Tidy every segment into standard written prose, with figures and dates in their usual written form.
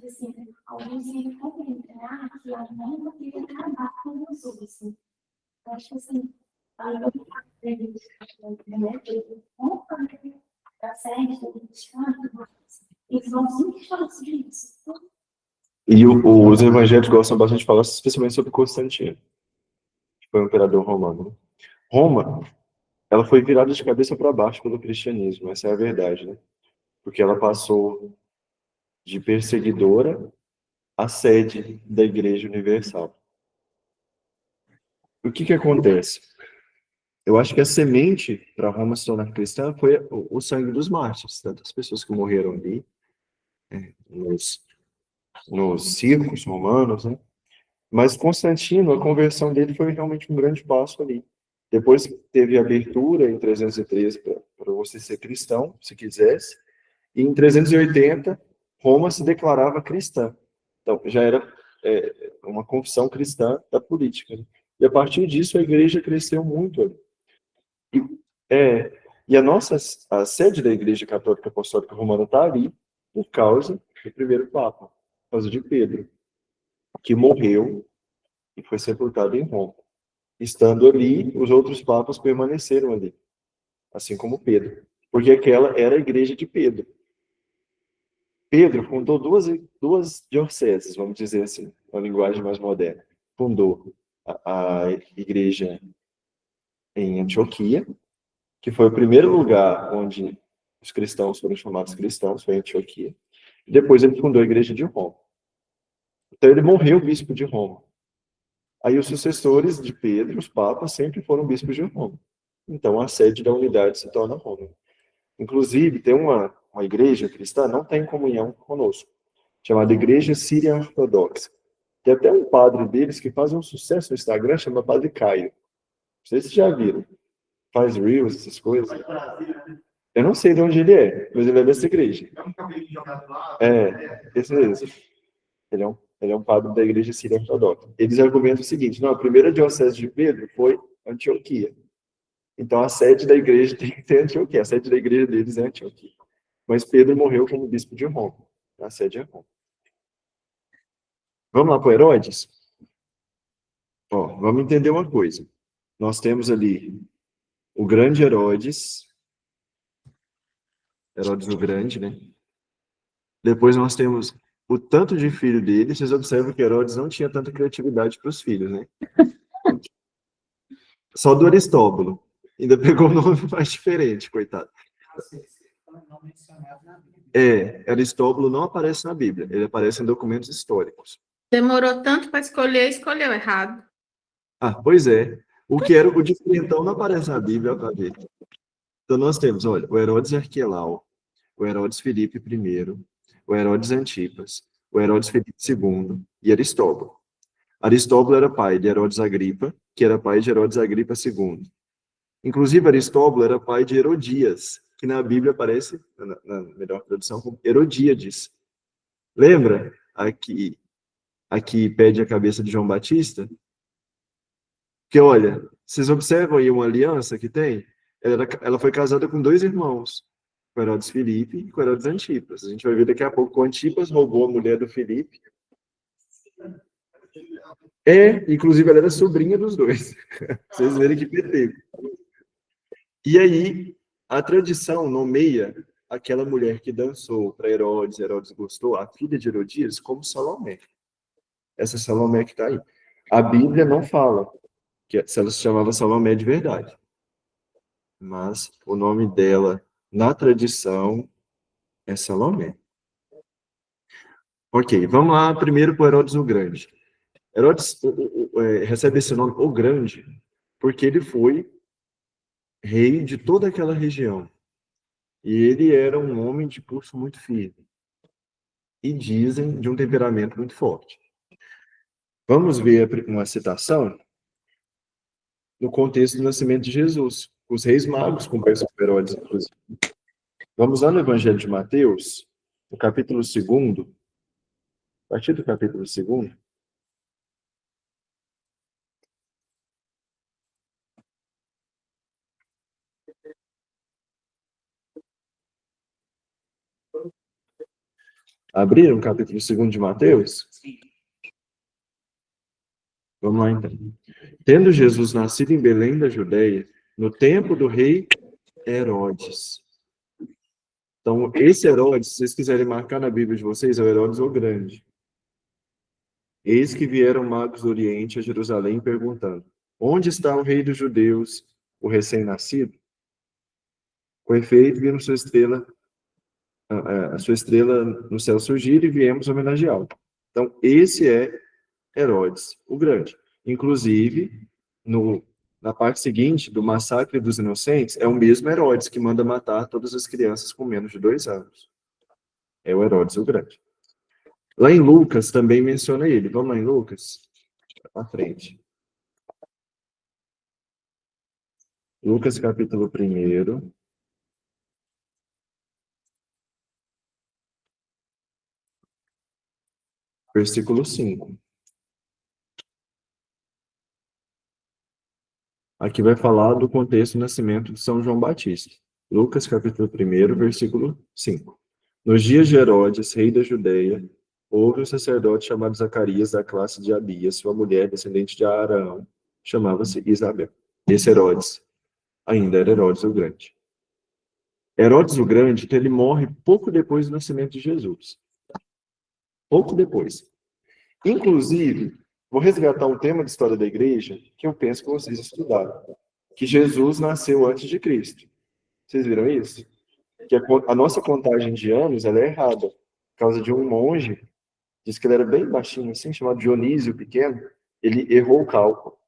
Assim, alguns encontram que a mãe queria acabar com os outros. Eu acho que assim, a da série, eles vão sempre falar sobre isso. E os evangelhos gostam bastante de falar, especialmente sobre Constantino, que foi um imperador romano. Roma, ela foi virada de cabeça para baixo pelo cristianismo, essa é a verdade, né? Porque ela passou de perseguidora a sede da Igreja Universal. O que acontece? Eu acho que a semente para Roma se tornar cristã foi o sangue dos mártires, das pessoas que morreram ali, nos circos romanos, né? Mas Constantino, a conversão dele foi realmente um grande passo ali. Depois teve a abertura em 313 para você ser cristão, se quisesse, e em 380 Roma se declarava cristã. Então já era uma confissão cristã da política, né? E a partir disso a igreja cresceu muito ali. E a sede da Igreja Católica Apostólica Romana está ali por causa do primeiro Papa, por causa de Pedro, que morreu e foi sepultado em Roma. Estando ali, os outros papas permaneceram ali, assim como Pedro, porque aquela era a igreja de Pedro. Pedro fundou duas dioceses, vamos dizer assim, uma linguagem mais moderna. Fundou a igreja em Antioquia, que foi o primeiro lugar onde os cristãos foram chamados cristãos, foi em Antioquia. E depois ele fundou a igreja de Roma. Então ele morreu bispo de Roma. Aí os sucessores de Pedro, os papas, sempre foram bispos de Roma. Então a sede da unidade se torna Roma. Inclusive, tem uma igreja cristã, não tem comunhão conosco, chamada Igreja Síria Ortodoxa. Tem até um padre deles que faz um sucesso no Instagram, chama Padre Caio. Não sei se vocês já viram. Faz reels, essas coisas. Eu não sei de onde ele é, mas ele é dessa igreja. Esse mesmo. Ele é um padre da igreja síria ortodoxa. Eles argumentam o seguinte: não, a primeira diocese de Pedro foi Antioquia. Então a sede da igreja tem que ser Antioquia. A sede da igreja deles é Antioquia. Mas Pedro morreu como bispo de Roma. A sede é Roma. Vamos lá para Herodes? Ó, vamos entender uma coisa. Nós temos ali o grande Herodes o Grande, né? Depois nós temos o tanto de filho dele. Vocês observam que Herodes não tinha tanta criatividade para os filhos, né? Só do Aristóbulo. Ainda pegou um nome mais diferente, coitado. Aristóbulo não aparece na Bíblia. Ele aparece em documentos históricos. Demorou tanto para escolher, escolheu errado. Pois é. O que era o diferentão não aparece na Bíblia, para ver. Então nós temos, olha, o Herodes Arquelau, o Herodes Filipe I, o Herodes Antipas, o Herodes Filipe II e Aristóbulo. Aristóbulo era pai de Herodes Agripa, que era pai de Herodes Agripa II. Inclusive, Aristóbulo era pai de Herodias, que na Bíblia aparece, na melhor tradução, como Herodíades. Lembra? Aqui pede a cabeça de João Batista. Que, olha, vocês observam aí uma aliança que tem? Ela foi casada com dois irmãos, com Herodes Filipe e com Herodes Antipas. A gente vai ver daqui a pouco que o Antipas roubou a mulher do Filipe. Inclusive ela era sobrinha dos dois. Vocês verem que PT. E aí, a tradição nomeia aquela mulher que dançou para Herodes gostou, a filha de Herodias, como Salomé. Essa Salomé que está aí. A Bíblia não fala se ela se chamava Salomé de verdade. Mas o nome dela, na tradição, é Salomé. Ok, vamos lá primeiro para Herodes o Grande. Herodes recebe esse nome, o Grande, porque ele foi rei de toda aquela região. E ele era um homem de pulso muito firme. E dizem de um temperamento muito forte. Vamos ver uma citação no contexto do nascimento de Jesus. Os reis magos conversam com Herodes, inclusive. Vamos lá no Evangelho de Mateus, no capítulo 2º, a partir do capítulo 2º. Abriram o capítulo 2 de Mateus? Vamos lá, então. Tendo Jesus nascido em Belém da Judeia, no tempo do rei Herodes. Então, esse Herodes, se vocês quiserem marcar na Bíblia de vocês, é o Herodes o Grande. Eis que vieram magos do Oriente a Jerusalém perguntando: onde está o rei dos judeus, o recém-nascido? Com efeito, viram a sua estrela no céu surgir e viemos homenageá-lo. Então, esse é Herodes o Grande. Inclusive, na parte seguinte do massacre dos inocentes, é o mesmo Herodes que manda matar todas as crianças com menos de 2 anos. É o Herodes o Grande. Lá em Lucas também menciona ele. Vamos lá em Lucas? À frente. Lucas capítulo 1. Versículo 5. Aqui vai falar do contexto do nascimento de São João Batista. Lucas, capítulo 1, versículo 5. Nos dias de Herodes, rei da Judeia, houve um sacerdote chamado Zacarias, da classe de Abias, sua mulher, descendente de Arão, chamava-se Isabel. Esse Herodes ainda era Herodes o Grande. Herodes o Grande, ele morre pouco depois do nascimento de Jesus. Pouco depois. Inclusive, vou resgatar um tema de história da igreja que eu penso que vocês estudaram. Que Jesus nasceu antes de Cristo. Vocês viram isso? Que a nossa contagem de anos ela é errada. Por causa de um monge, diz que ele era bem baixinho assim, chamado Dionísio Pequeno, ele errou o cálculo.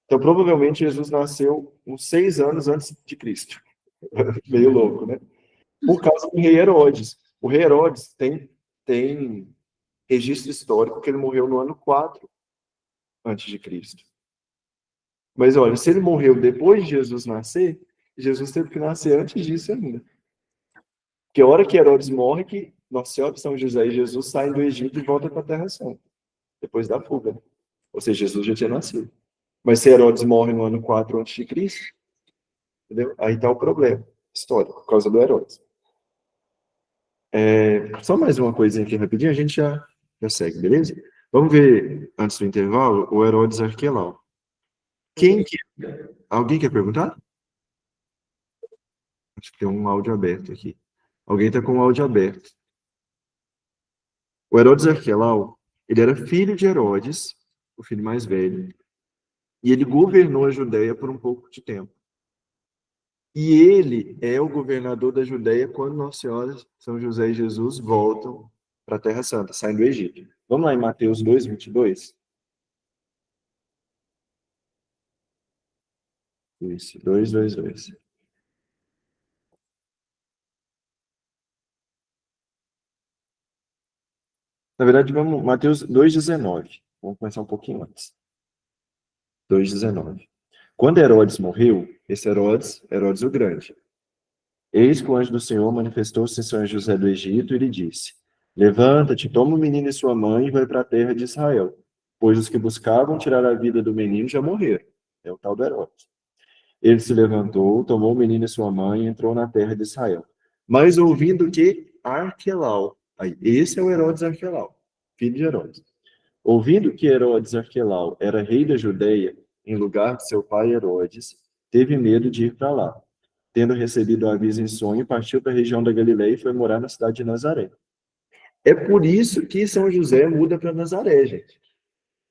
Então, provavelmente, Jesus nasceu uns 6 anos antes de Cristo. Meio louco, né? Por causa do rei Herodes. O rei Herodes tem registro histórico que ele morreu no ano 4 antes de Cristo. Mas olha, se ele morreu depois de Jesus nascer, Jesus teve que nascer antes disso ainda. Porque a hora que Herodes morre, que Nossa Senhora, São José e Jesus saem do Egito e voltam para a Terra Santa. Depois da fuga. Né? Ou seja, Jesus já tinha nascido. Mas se Herodes morre no ano 4 antes de Cristo, entendeu? Aí está o problema histórico, por causa do Herodes. Só mais uma coisinha aqui rapidinho, a gente já segue, beleza? Vamos ver, antes do intervalo, o Herodes Arquelau. Alguém quer perguntar? Acho que tem um áudio aberto aqui. Alguém está com o áudio aberto. O Herodes Arquelau, ele era filho de Herodes, o filho mais velho, e ele governou a Judéia por um pouco de tempo. E ele é o governador da Judéia quando Nossa Senhora, São José e Jesus voltam para a Terra Santa, saem do Egito. Vamos lá em Mateus 2, 22. Isso, 2, 2, 2. Na verdade, vamos, Mateus 2,19. Vamos começar um pouquinho antes. 2,19. Quando Herodes morreu, esse Herodes o Grande, eis que o anjo do Senhor manifestou-se em São José do Egito e lhe disse: levanta-te, toma o menino e sua mãe e vai para a terra de Israel, pois os que buscavam tirar a vida do menino já morreram. É o tal do Herodes. Ele se levantou, tomou o menino e sua mãe e entrou na terra de Israel. Mas ouvindo que Arquelau, aí, esse é o Herodes Arquelau, filho de Herodes. Ouvindo que Herodes Arquelau era rei da Judeia, em lugar de seu pai Herodes, teve medo de ir para lá. Tendo recebido o aviso em sonho, partiu para a região da Galileia e foi morar na cidade de Nazaré. É por isso que São José muda para Nazaré, gente.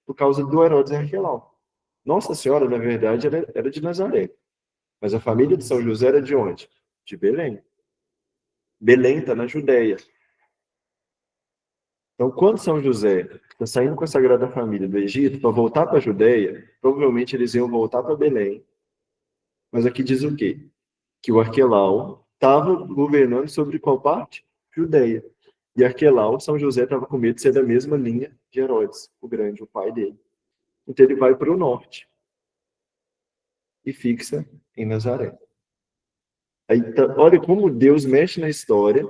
Por causa do Herodes Arquelau. Nossa Senhora, na verdade, era de Nazaré. Mas a família de São José era de onde? De Belém. Belém está na Judéia. Então, quando São José está saindo com a Sagrada Família do Egito para voltar para a Judéia, provavelmente eles iam voltar para Belém. Mas aqui diz o quê? Que o Arquelau estava governando sobre qual parte? Judéia. E Arquelau, São José estava com medo de ser da mesma linha de Herodes, o Grande, o pai dele. Então ele vai para o norte e fixa em Nazaré. Aí, olha como Deus mexe na história,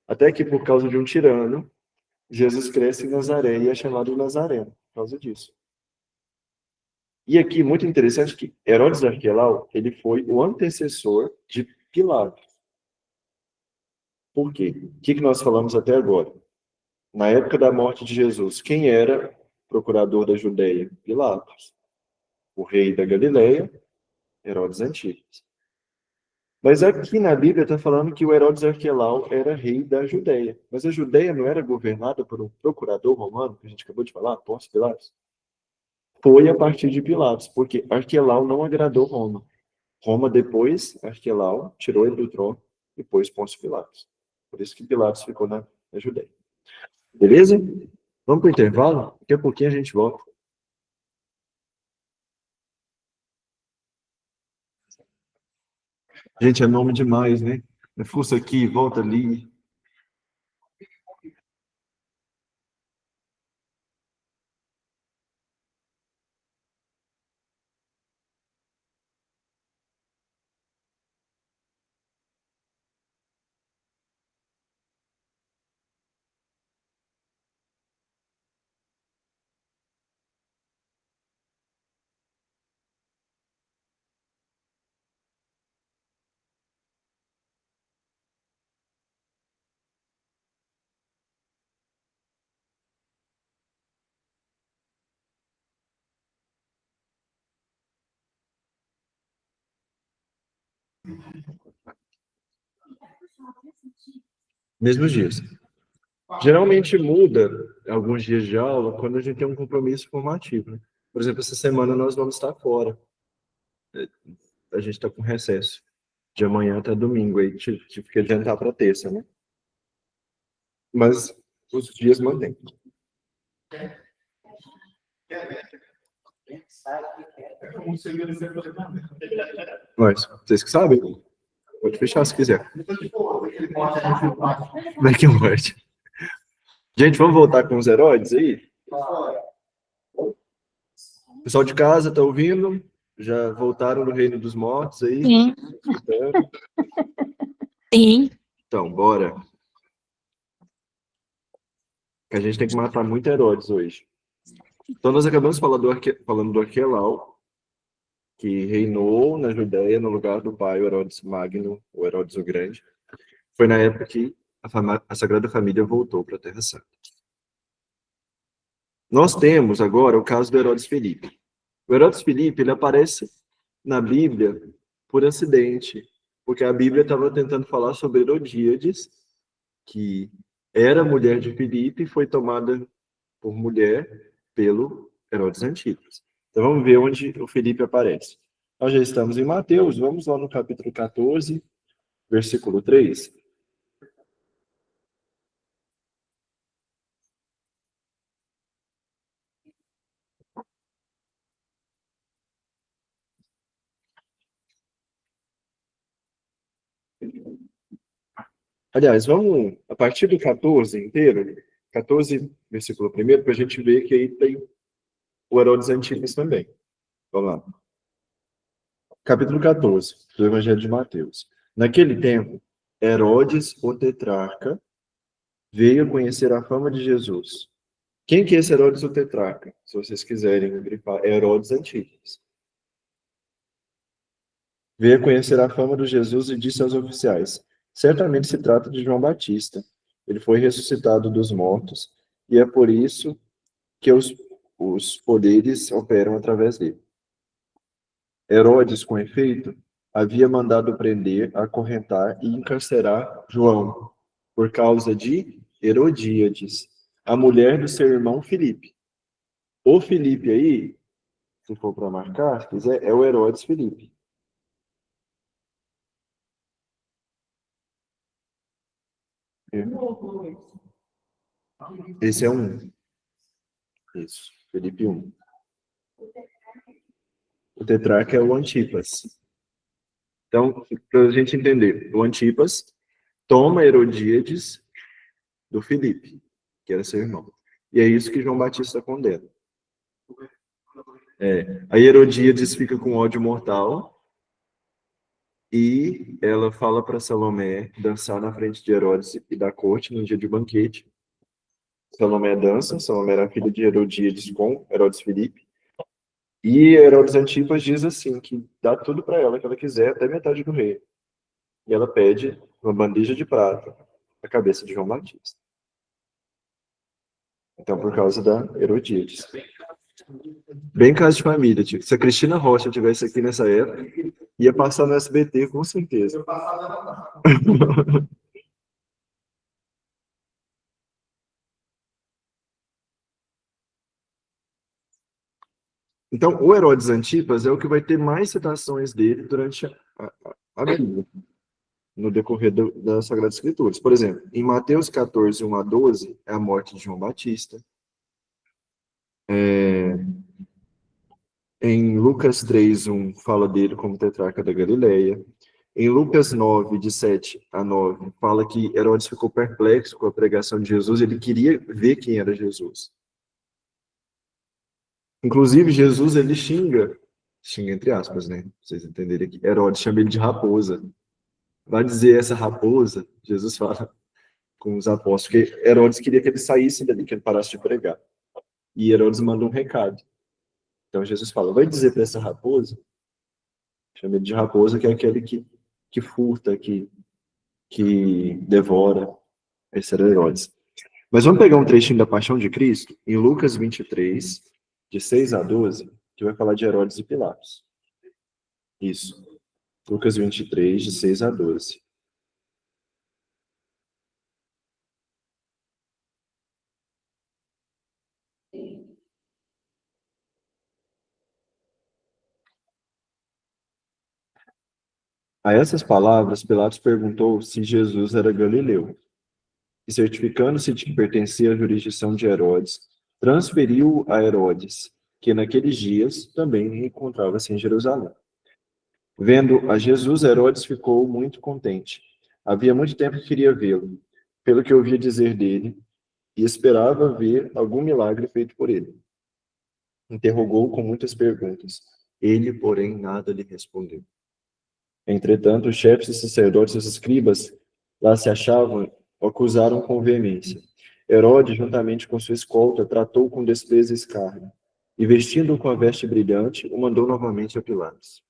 até que por causa de um tirano, Jesus cresce em Nazaré e é chamado de Nazareno, por causa disso. E aqui, muito interessante, que Herodes Arquelau, ele foi o antecessor de Pilatos. Por quê? O que nós falamos até agora? Na época da morte de Jesus, quem era procurador da Judeia? Pilatos. O rei da Galileia, Herodes Antipas. Mas aqui na Bíblia está falando que o Herodes Arquelau era rei da Judeia. Mas a Judeia não era governada por um procurador romano, que a gente acabou de falar, Pôncio Pilatos? Foi a partir de Pilatos, porque Arquelau não agradou Roma. Roma, depois, Arquelau tirou ele do trono e pôs Pôncio Pilatos. Por isso que Pilatos ficou na Judeia. Beleza? Vamos para o intervalo? Daqui a pouquinho a gente volta. Gente, é nome demais, né? Fuça aqui, volta ali. Mesmos dias. Geralmente muda alguns dias de aula quando a gente tem um compromisso formativo, né? Por exemplo, essa semana nós vamos estar fora. A gente está com recesso. De amanhã até domingo. Aí tive que adiantar para terça, né? Mas os dias mantêm. Mas, vocês que sabem? Pode fechar se quiser. Black and White. Gente, vamos voltar com os heróis aí? Pessoal de casa, tá ouvindo? Já voltaram no reino dos mortos aí? Sim. Sim. Então, bora. A gente tem que matar muito Herodes hoje. Então, nós acabamos falando do Arquelau, que reinou na Judéia no lugar do pai, o Herodes Magno, ou Herodes o Grande. Foi na época que a Sagrada Família voltou para a Terra Santa. Nós temos agora o caso do Herodes Filipe. O Herodes Filipe, ele aparece na Bíblia por acidente, porque a Bíblia estava tentando falar sobre Herodíades, que era mulher de Filipe e foi tomada por mulher pelo Herodes Antipas. Então vamos ver onde o Filipe aparece. Nós já estamos em Mateus, vamos lá no capítulo 14, versículo 3. Aliás, vamos a partir do 14 inteiro, 14, versículo 1, para a gente ver que aí tem o Herodes Antipas também. Vamos lá. Capítulo 14 do Evangelho de Mateus. Naquele tempo, Herodes, o tetrarca, veio conhecer a fama de Jesus. Quem que é esse Herodes, o tetrarca? Se vocês quiserem grifar, é Herodes Antipas. Veio conhecer a fama de Jesus e disse aos oficiais: certamente se trata de João Batista. Ele foi ressuscitado dos mortos, e é por isso que os poderes operam através dele. Herodes, com efeito, havia mandado prender, acorrentar e encarcerar João, por causa de Herodíades, a mulher do seu irmão Filipe. O Filipe aí, se for para marcar, se quiser, é o Herodes Filipe. Esse é um. Isso, Filipe 1. O tetrarca é o Antipas. Então, para a gente entender, o Antipas toma Herodíades do Filipe, que era seu irmão. E é isso que João Batista condena. Aí Herodíades fica com ódio mortal e ela fala para Salomé dançar na frente de Herodes e da corte no dia de banquete. Salomé dança, Salomé era filha de Herodíades com Herodes Filipe. E Herodes Antipas diz assim, que dá tudo para ela que ela quiser, até metade do reino. E ela pede uma bandeja de prata a cabeça de João Batista. Então, por causa da Herodíades. Bem caso de família, tipo. Se a Cristina Rocha tivesse aqui nessa época, ia passar no SBT, com certeza. Então, o Herodes Antipas é o que vai ter mais citações dele durante a Bíblia, no decorrer das Sagradas Escrituras. Por exemplo, em Mateus 14, 1 a 12, é a morte de João Batista. Em Lucas 3, 1, fala dele como tetrarca da Galileia. Em Lucas 9, de 7 a 9, fala que Herodes ficou perplexo com a pregação de Jesus, ele queria ver quem era Jesus. Inclusive, Jesus, ele xinga entre aspas, né? Pra vocês entenderem aqui. Herodes chama ele de raposa. Vai dizer essa raposa, Jesus fala com os apóstolos, que Herodes queria que ele saísse dali, que ele parasse de pregar. E Herodes manda um recado. Então Jesus fala, vai dizer para essa raposa, chama ele de raposa, que é aquele que furta, que devora. Esse era Herodes. Mas vamos pegar um trechinho da Paixão de Cristo, em Lucas 23, de 6 a 12, que vai falar de Herodes e Pilatos. Isso. Lucas 23, de 6 a 12. A essas palavras, Pilatos perguntou se Jesus era galileu. E certificando-se de que pertencia à jurisdição de Herodes, transferiu a Herodes, que naqueles dias também encontrava-se em Jerusalém. Vendo a Jesus, Herodes ficou muito contente. Havia muito tempo que queria vê-lo, pelo que ouvia dizer dele, e esperava ver algum milagre feito por ele. Interrogou-o com muitas perguntas. Ele, porém, nada lhe respondeu. Entretanto, os chefes dos sacerdotes e os escribas lá se achavam, o acusaram com veemência. Herodes, juntamente com sua escolta, tratou com desprezo e escárnio, e vestindo-o com a veste brilhante, o mandou novamente a Pilatos.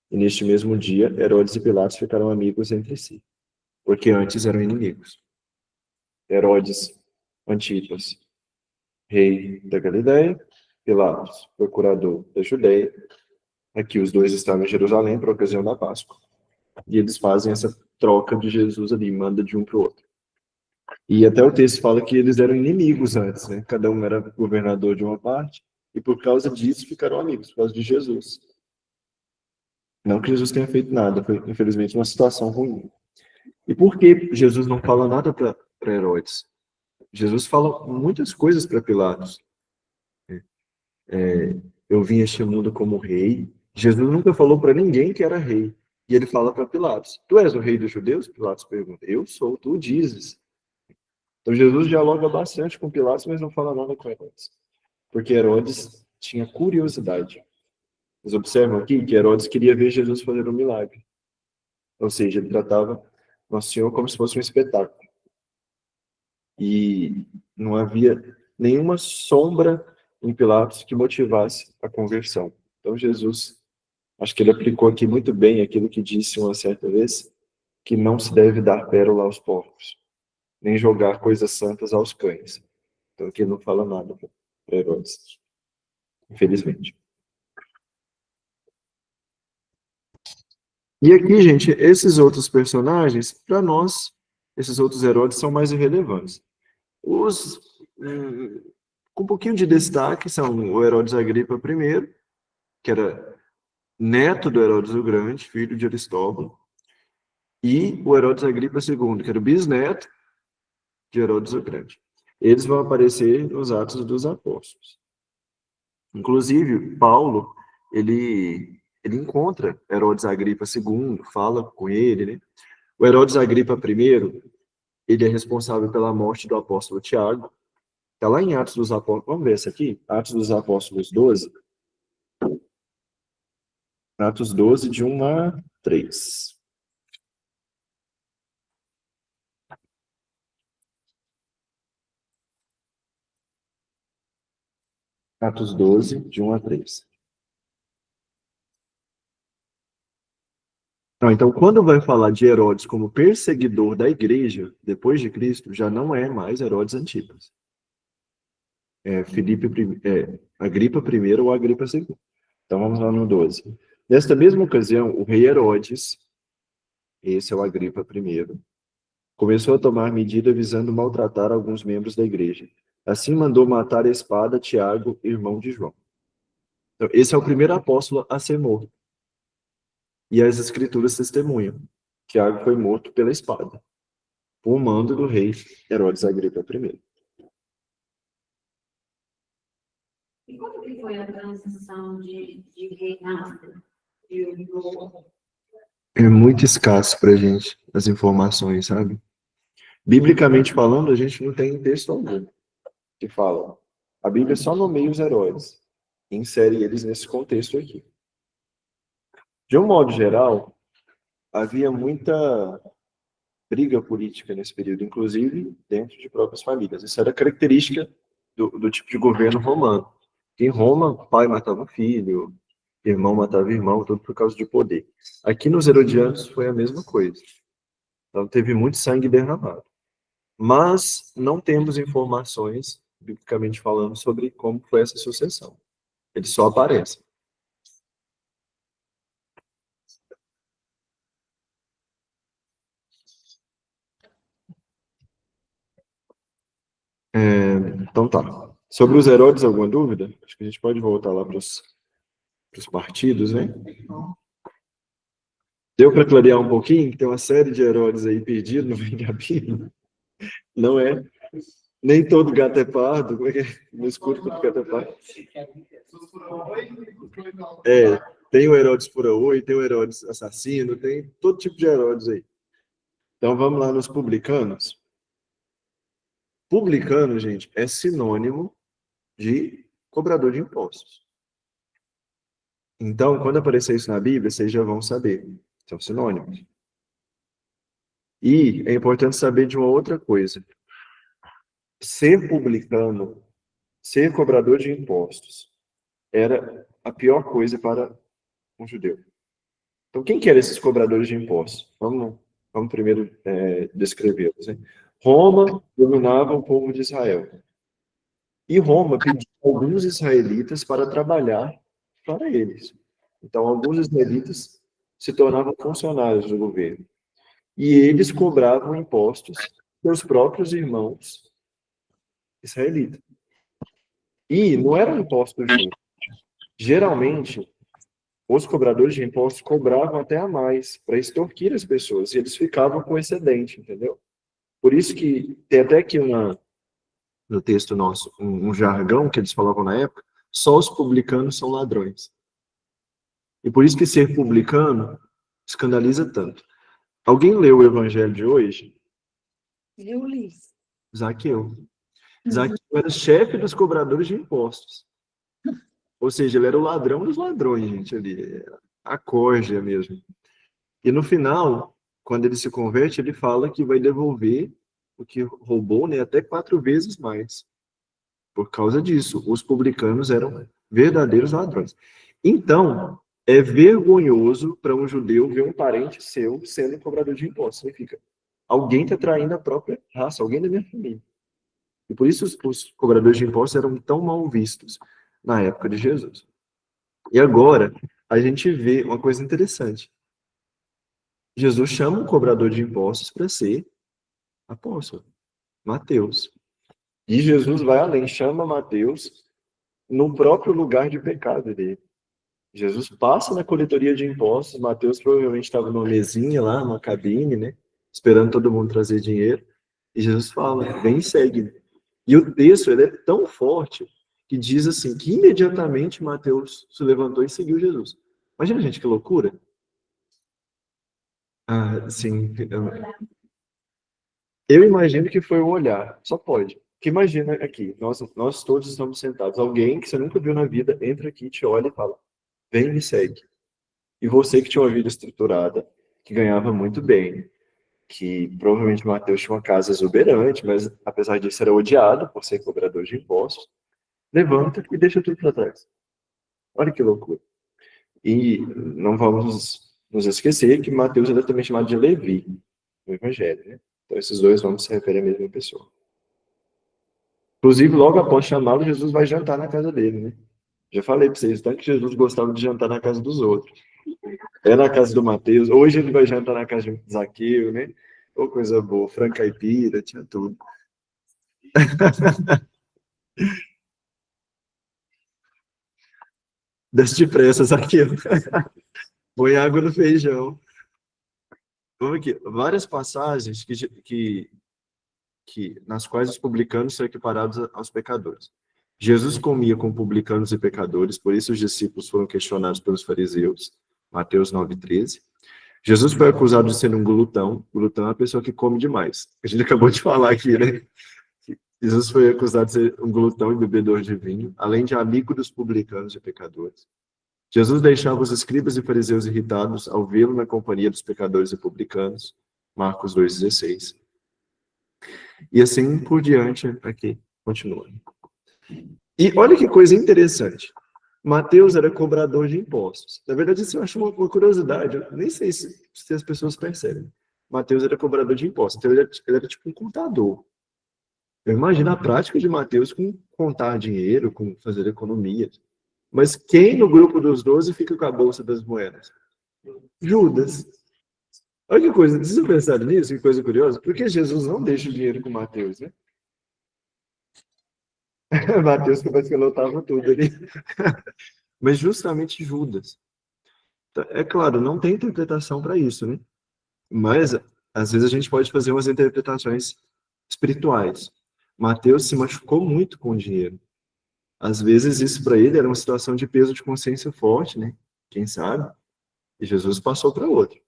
E neste mesmo dia, Herodes e Pilatos ficaram amigos entre si, porque antes eram inimigos. Herodes Antipas, rei da Galileia, Pilatos, procurador da Judeia. Aqui os dois estavam em Jerusalém para a ocasião da Páscoa. E eles fazem essa troca de Jesus ali, manda de um para o outro. E até o texto fala que eles eram inimigos antes, né? Cada um era governador de uma parte, e por causa disso ficaram amigos, por causa de Jesus. Não que Jesus tenha feito nada, foi infelizmente uma situação ruim. E por que Jesus não fala nada para Herodes? Jesus fala muitas coisas para Pilatos. Eu vim a este mundo como rei. Jesus nunca falou para ninguém que era rei. E ele fala para Pilatos: Tu és o rei dos judeus? Pilatos pergunta: Eu sou, tu dizes. Então Jesus dialoga bastante com Pilatos, mas não fala nada com Herodes. Porque Herodes tinha curiosidade. Vocês observam aqui que Herodes queria ver Jesus fazer um milagre. Ou seja, ele tratava Nosso Senhor como se fosse um espetáculo. E não havia nenhuma sombra em Pilatos que motivasse a conversão. Então Jesus, acho que ele aplicou aqui muito bem aquilo que disse uma certa vez, que não se deve dar pérola aos porcos, nem jogar coisas santas aos cães. Então aqui não fala nada para Herodes, infelizmente. E aqui, gente, esses outros personagens, para nós, esses outros Herodes são mais irrelevantes. Os com um pouquinho de destaque são o Herodes Agripa I, que era neto do Herodes o Grande, filho de Aristóbulo, e o Herodes Agripa II, que era o bisneto de Herodes o Grande. Eles vão aparecer nos Atos dos Apóstolos. Inclusive, Paulo, ele encontra Herodes Agripa II, fala com ele, né? O Herodes Agripa I, ele é responsável pela morte do apóstolo Tiago. Está lá em Atos dos Apóstolos, vamos ver essa aqui? Atos dos Apóstolos 12. Atos 12, de 1 a 3. Atos 12, de 1 a 3. Então, quando vai falar de Herodes como perseguidor da igreja, depois de Cristo, já não é mais Herodes Antipas. Agripa I ou Agripa II. Então vamos lá no 12. Nesta mesma ocasião, o rei Herodes, esse é o Agripa I, começou a tomar medida visando maltratar alguns membros da igreja. Assim mandou matar a espada Tiago, irmão de João. Então, esse é o primeiro apóstolo a ser morto. E as escrituras testemunham. Tiago foi morto pela espada, por mando do rei Herodes Agripa I. E como que foi a transição de reinado? É muito escasso para a gente as informações, sabe? Biblicamente falando, a gente não tem texto algum que fala. A Bíblia só nomeia os heróis e insere eles nesse contexto aqui. De um modo geral, havia muita briga política nesse período, inclusive dentro de próprias famílias. Isso era característica do tipo de governo romano. Em Roma, pai matava filho, irmão matava irmão, tudo por causa de poder. Aqui nos Herodianos foi a mesma coisa. Então teve muito sangue derramado. Mas não temos informações, biblicamente falando, sobre como foi essa sucessão. Eles só aparecem. Então tá. Sobre os Herodes, alguma dúvida? Acho que a gente pode voltar lá para os partidos, né? Deu para clarear um pouquinho? Que tem uma série de Herodes aí perdidos no meio da Bíblia. Não é? Nem todo gato é pardo. Como é que é? No escuro todo gato é pardo. Tem o Herodes Fura-Oi, tem o Herodes assassino, tem todo tipo de Herodes aí. Então vamos lá nos publicanos. Publicano, gente, é sinônimo de cobrador de impostos. Então, quando aparecer isso na Bíblia, vocês já vão saber. São sinônimos. E é importante saber de uma outra coisa. Ser publicano, ser cobrador de impostos, era a pior coisa para um judeu. Então, quem que eram esses cobradores de impostos? Vamos primeiro descrevê-los. Né? Roma dominava o povo de Israel. E Roma pediu alguns israelitas para trabalhar para eles. Então, alguns israelitas se tornavam funcionários do governo. E eles cobravam impostos dos próprios irmãos israelitas. E não eram impostos justos. Geralmente, os cobradores de impostos cobravam até a mais para extorquir as pessoas. E eles ficavam com excedente, entendeu? Por isso que tem até aqui no texto nosso um jargão que eles falavam na época, só os publicanos são ladrões. E por isso que ser publicano escandaliza tanto. Alguém leu o evangelho de hoje? Eu li. Zaqueu. Zaqueu era chefe dos cobradores de impostos. Ou seja, ele era o ladrão dos ladrões, gente, ali. A corja mesmo. E no final, quando ele se converte, ele fala que vai devolver o que roubou, né, até 4 vezes mais. Por causa disso, os publicanos eram verdadeiros ladrões. Então, é vergonhoso para um judeu ver um parente seu sendo cobrador de impostos. Significa, alguém está traindo a própria raça, alguém da minha família. E por isso os cobradores de impostos eram tão mal vistos na época de Jesus. E agora, a gente vê uma coisa interessante. Jesus chama um cobrador de impostos para ser apóstolo, Mateus. E Jesus vai além, chama Mateus no próprio lugar de pecado dele. Jesus passa na coletoria de impostos, Mateus provavelmente estava numa mesinha lá, numa cabine, né? Esperando todo mundo trazer dinheiro. E Jesus fala, vem e segue. E o texto ele é tão forte que diz assim, que imediatamente Mateus se levantou e seguiu Jesus. Imagina, gente, que loucura. Ah, sim. Eu imagino que foi o olhar, só pode. Que imagina aqui, nós todos estamos sentados, alguém que você nunca viu na vida entra aqui, te olha e fala, vem e me segue. E você que tinha uma vida estruturada, que ganhava muito bem, que provavelmente Mateus tinha uma casa exuberante, mas apesar disso era odiado por ser cobrador de impostos, levanta e deixa tudo para trás. Olha que loucura. E não vamos nos esquecer que Mateus é também chamado de Levi, no Evangelho, né? Então esses dois nomes se referem à mesma pessoa. Inclusive, logo após chamá-lo, Jesus vai jantar na casa dele, né? Já falei para vocês, tanto que Jesus gostava de jantar na casa dos outros. É na casa do Mateus. Hoje ele vai jantar na casa de Zaqueu, né? Ô, coisa boa. Frango caipira, tinha tudo. Desce depressa, Zaqueu. Põe água no feijão. Vamos aqui. Várias passagens nas quais os publicanos são equiparados aos pecadores. Jesus comia com publicanos e pecadores, por isso os discípulos foram questionados pelos fariseus. Mateus 9:13. Jesus foi acusado de ser um glutão. Glutão é a pessoa que come demais. A gente acabou de falar aqui, né? Jesus foi acusado de ser um glutão e bebedor de vinho, além de amigo dos publicanos e pecadores. Jesus deixava os escribas e fariseus irritados ao vê-lo na companhia dos pecadores e publicanos. Marcos 2:16. E assim por diante, aqui, continua. E olha que coisa interessante. Mateus era cobrador de impostos. Na verdade, isso eu acho uma curiosidade. Eu nem sei se as pessoas percebem. Mateus era cobrador de impostos. Então, ele era tipo um contador. Eu imagino a prática de Mateus com contar dinheiro, com fazer economia. Mas quem no grupo dos 12 fica com a bolsa das moedas? Judas. Olha que coisa, vocês pensaram nisso? Que coisa curiosa. Por que Jesus não deixa o dinheiro com Mateus, né? Mateus que parece que anotava tudo ali. Mas justamente Judas. É claro, não tem interpretação para isso, né? Mas, às vezes, a gente pode fazer umas interpretações espirituais. Mateus se machucou muito com o dinheiro. Às vezes, isso para ele era uma situação de peso de consciência forte, né? Quem sabe? E Jesus passou para outro.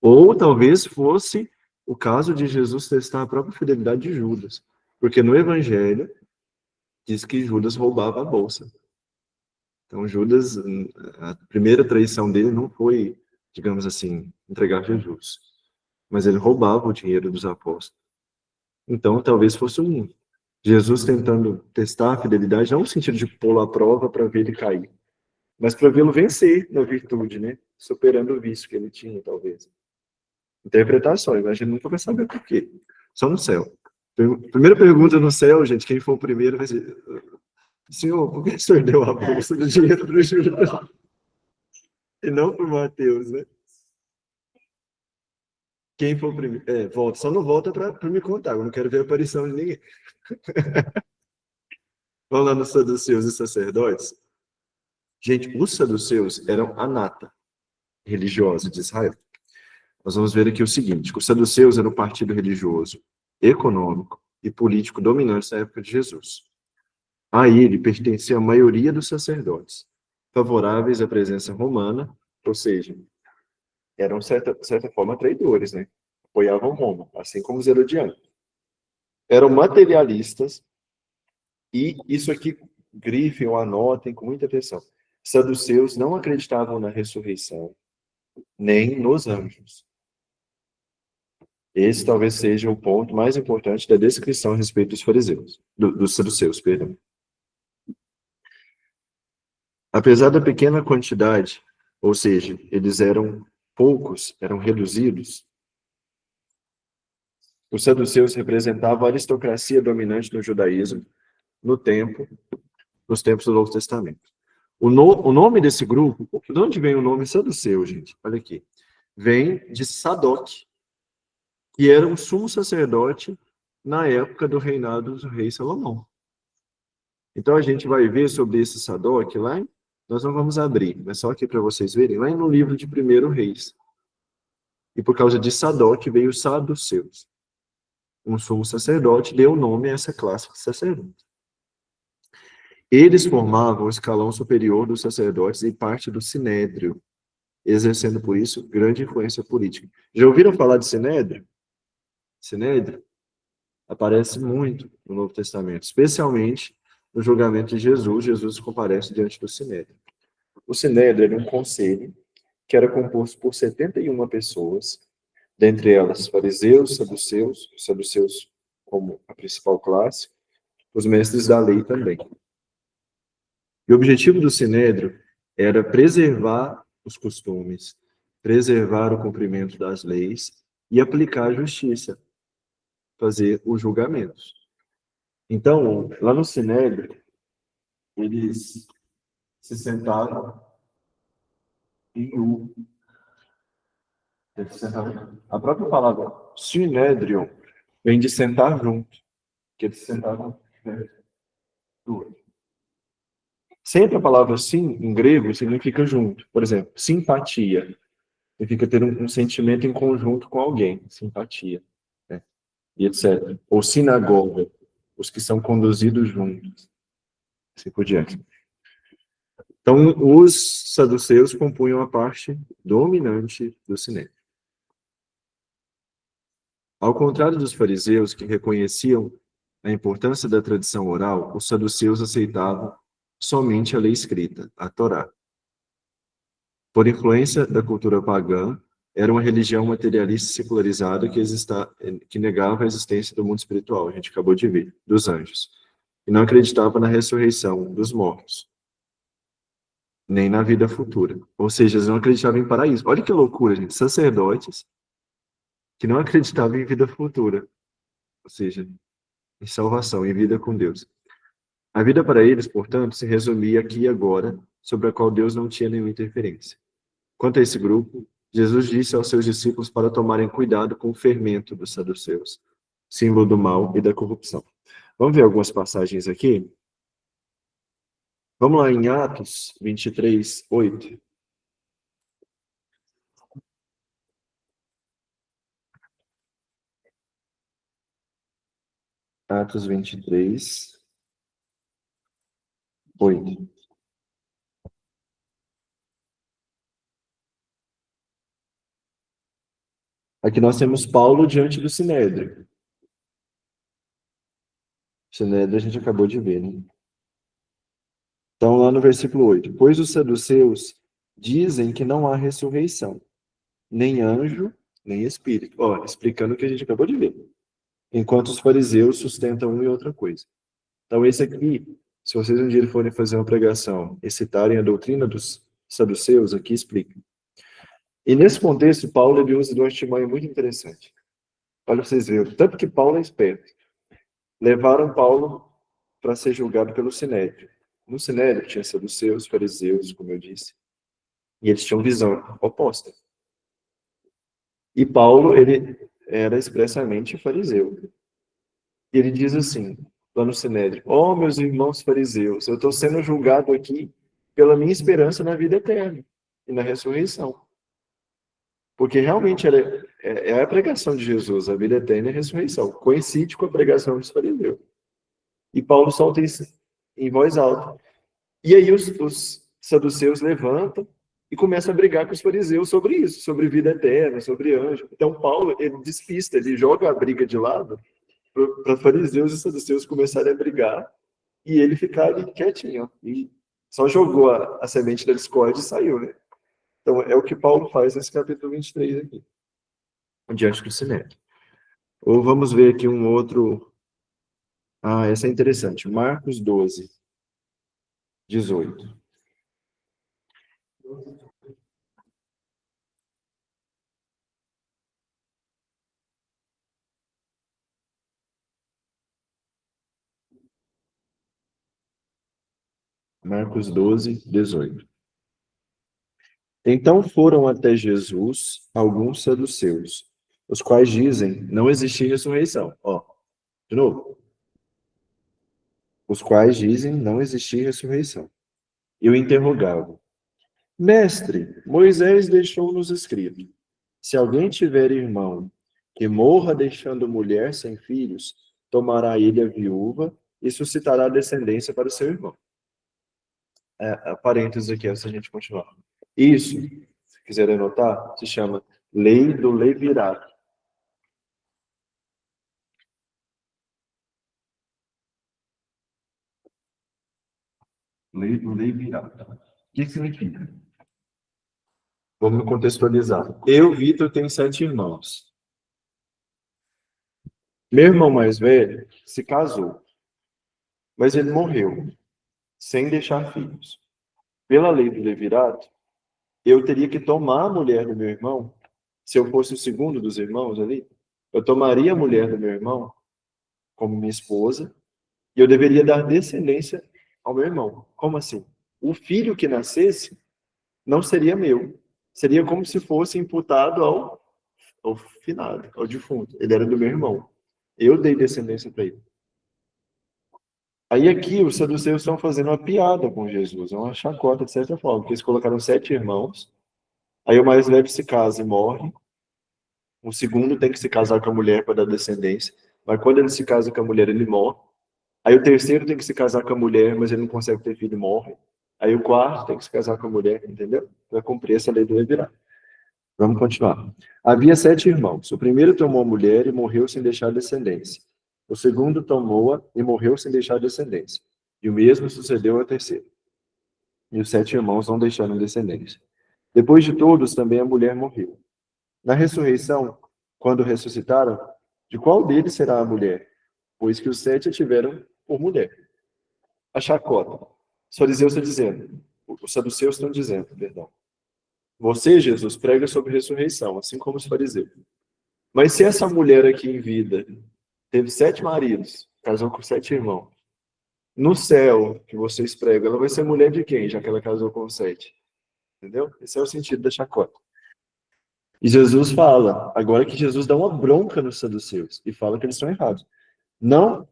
Ou talvez fosse o caso de Jesus testar a própria fidelidade de Judas. Porque no Evangelho, diz que Judas roubava a bolsa. Então, Judas, a primeira traição dele não foi, digamos assim, entregar Jesus. Mas ele roubava o dinheiro dos apóstolos. Então, talvez fosse Jesus tentando testar a fidelidade, não no sentido de pô-lo à prova para ver ele cair, mas para vê-lo vencer na virtude, né? Superando o vício que ele tinha, talvez. Interpretações, a gente nunca vai saber por quê. Só no céu. Primeira pergunta no céu, gente, quem for o primeiro vai ser: Senhor, por que o senhor deu a bolsa do dinheiro para o Judas? E não para o Mateus, né? Quem for o primeiro? Volta. Só não volta para me contar. Eu não quero ver a aparição de ninguém. Vamos lá nos saduceus e sacerdotes. Gente, os saduceus eram a nata religiosa de Israel. Nós vamos ver aqui o seguinte: os saduceus eram o partido religioso, econômico e político dominante na época de Jesus. A ele pertencia a maioria dos sacerdotes, favoráveis à presença romana, ou seja, eram, de certa forma, traidores, né? Apoiavam Roma, assim como os herodianos. Eram materialistas, e isso aqui, grifem ou anotem com muita atenção. Saduceus não acreditavam na ressurreição, nem nos anjos. Esse talvez seja o ponto mais importante da descrição a respeito dos fariseus, dos saduceus, perdão. Apesar da pequena quantidade, ou seja, eles eram poucos, eram reduzidos, os saduceus representavam a aristocracia dominante no judaísmo nos tempos do Novo Testamento. O nome desse grupo, de onde vem o nome saduceu, gente? Olha aqui. Vem de Sadoc, que era um sumo sacerdote na época do reinado do rei Salomão. Então a gente vai ver sobre esse Sadoc lá, nós não vamos abrir, mas só aqui para vocês verem, lá no livro de 1 Reis. E por causa de Sadoc veio os saduceus. Um sumo sacerdote deu nome a essa classe de sacerdotes. Eles formavam o escalão superior dos sacerdotes e parte do sinédrio, exercendo por isso grande influência política. Já ouviram falar de sinédrio? Sinédrio aparece muito no Novo Testamento, especialmente no julgamento de Jesus. Jesus comparece diante do sinédrio. O sinédrio era um conselho que era composto por 71 pessoas, dentre elas fariseus, saduceus como a principal classe, os mestres da lei também. E o objetivo do sinédrio era preservar os costumes, preservar o cumprimento das leis e aplicar a justiça, fazer os julgamentos. Então, lá no Sinédrio, eles se sentaram em U. Eles se sentaram. A própria palavra Sinédrio vem de sentar junto, que eles se sentaram perto do outro. Sempre a palavra sim, em grego, significa junto. Por exemplo, simpatia. Significa ter um sentimento em conjunto com alguém. Simpatia. Né? E etc. Ou sinagoga. Os que são conduzidos juntos. Assim por diante. Então, os saduceus compunham a parte dominante do Sinédrio. Ao contrário dos fariseus, que reconheciam a importância da tradição oral, os saduceus aceitavam somente a lei escrita, a Torá. Por influência da cultura pagã, era uma religião materialista secularizada que negava a existência do mundo espiritual, a gente acabou de ver, dos anjos, e não acreditava na ressurreição dos mortos, nem na vida futura. Ou seja, eles não acreditavam em paraíso. Olha que loucura, gente. Sacerdotes que não acreditavam em vida futura, ou seja, em salvação, em vida com Deus. A vida para eles, portanto, se resumia aqui e agora, sobre a qual Deus não tinha nenhuma interferência. Quanto a esse grupo, Jesus disse aos seus discípulos para tomarem cuidado com o fermento dos saduceus, símbolo do mal e da corrupção. Vamos ver algumas passagens aqui? Vamos lá em Atos 23, 8. Atos 23, 8. Aqui nós temos Paulo diante do Sinédrio. O Sinédrio a gente acabou de ver, né? Então, lá no versículo 8. Pois os saduceus dizem que não há ressurreição, nem anjo, nem espírito. Ó, explicando o que a gente acabou de ver. Enquanto os fariseus sustentam uma e outra coisa. Então, esse aqui, se vocês um dia forem fazer uma pregação e citarem a doutrina dos saduceus, aqui explica. E nesse contexto, Paulo ele usa de uma testemunha muito interessante. Olha para vocês verem, tanto que Paulo é esperto. Levaram Paulo para ser julgado pelo Sinédrio. No Sinédrio tinha saduceus, fariseus, como eu disse. E eles tinham visão oposta. E Paulo, ele era expressamente fariseu. E ele diz assim, lá no Sinédrio, ó, meus irmãos fariseus, eu estou sendo julgado aqui pela minha esperança na vida eterna e na ressurreição. Porque realmente é a pregação de Jesus, a vida eterna e a ressurreição. Coincide com a pregação dos fariseus. E Paulo solta isso em voz alta. E aí os saduceus levantam e começam a brigar com os fariseus sobre isso, sobre vida eterna, sobre anjo. Então Paulo, ele despista, ele joga a briga de lado para fariseus e saduceus começarem a brigar e ele ficar ali quietinho. E só jogou a semente da discórdia e saiu, né? Então é o que Paulo faz nesse capítulo 23 aqui, diante do Sinédrio. Ou vamos ver aqui um outro. Ah, essa é interessante. Marcos 12, 18. Marcos 12, 18. Então foram até Jesus alguns saduceus, os quais dizem não existir ressurreição. Ó, de novo. Os quais dizem não existir ressurreição. E o interrogavam. Mestre, Moisés deixou-nos escrito: se alguém tiver irmão que morra deixando mulher sem filhos, tomará ele a viúva e suscitará descendência para o seu irmão. Parênteses aqui, antes da gente continuar. Isso, se quiserem anotar, se chama Lei do Levirato. Lei do Levirato. O que significa? Vamos contextualizar. Eu, Vitor, tenho 7 irmãos. Meu irmão mais velho se casou, mas ele morreu, sem deixar filhos. Pela lei do levirato, eu teria que tomar a mulher do meu irmão, se eu fosse o segundo dos irmãos ali, eu tomaria a mulher do meu irmão como minha esposa, E eu deveria dar descendência ao meu irmão. Como assim? O filho que nascesse não seria meu. Seria como se fosse imputado ao finado, ao defunto. Ele era do meu irmão. Eu dei descendência para ele. Aí aqui os saduceus estão fazendo uma piada com Jesus, é uma chacota de certa forma, porque eles colocaram 7 irmãos, aí o mais velho se casa e morre, o segundo tem que se casar com a mulher para dar descendência, mas quando ele se casa com a mulher ele morre, aí o terceiro tem que se casar com a mulher, mas ele não consegue ter filho e morre, aí o quarto tem que se casar com a mulher, entendeu? Para cumprir essa lei do revirar. Vamos continuar. Havia 7 irmãos. O primeiro tomou a mulher e morreu sem deixar descendência. O segundo tomou-a e morreu sem deixar descendência. E o mesmo sucedeu ao terceiro. E os 7 irmãos não deixaram descendência. Depois de todos, também a mulher morreu. Na ressurreição, quando ressuscitaram, de qual deles será a mulher? Pois que os 7 a tiveram por mulher. A chacota. Os fariseus estão dizendo, os saduceus estão dizendo, perdão. Você, Jesus, prega sobre ressurreição, assim como os fariseus. Mas se essa mulher aqui em vida teve 7 maridos, casou com 7 irmãos, no céu que vocês pregam, ela vai ser mulher de quem, já que ela casou com 7? Entendeu? Esse é o sentido da chacota. E Jesus fala, agora que Jesus dá uma bronca nos saduceus, e fala que eles estão errados. Não,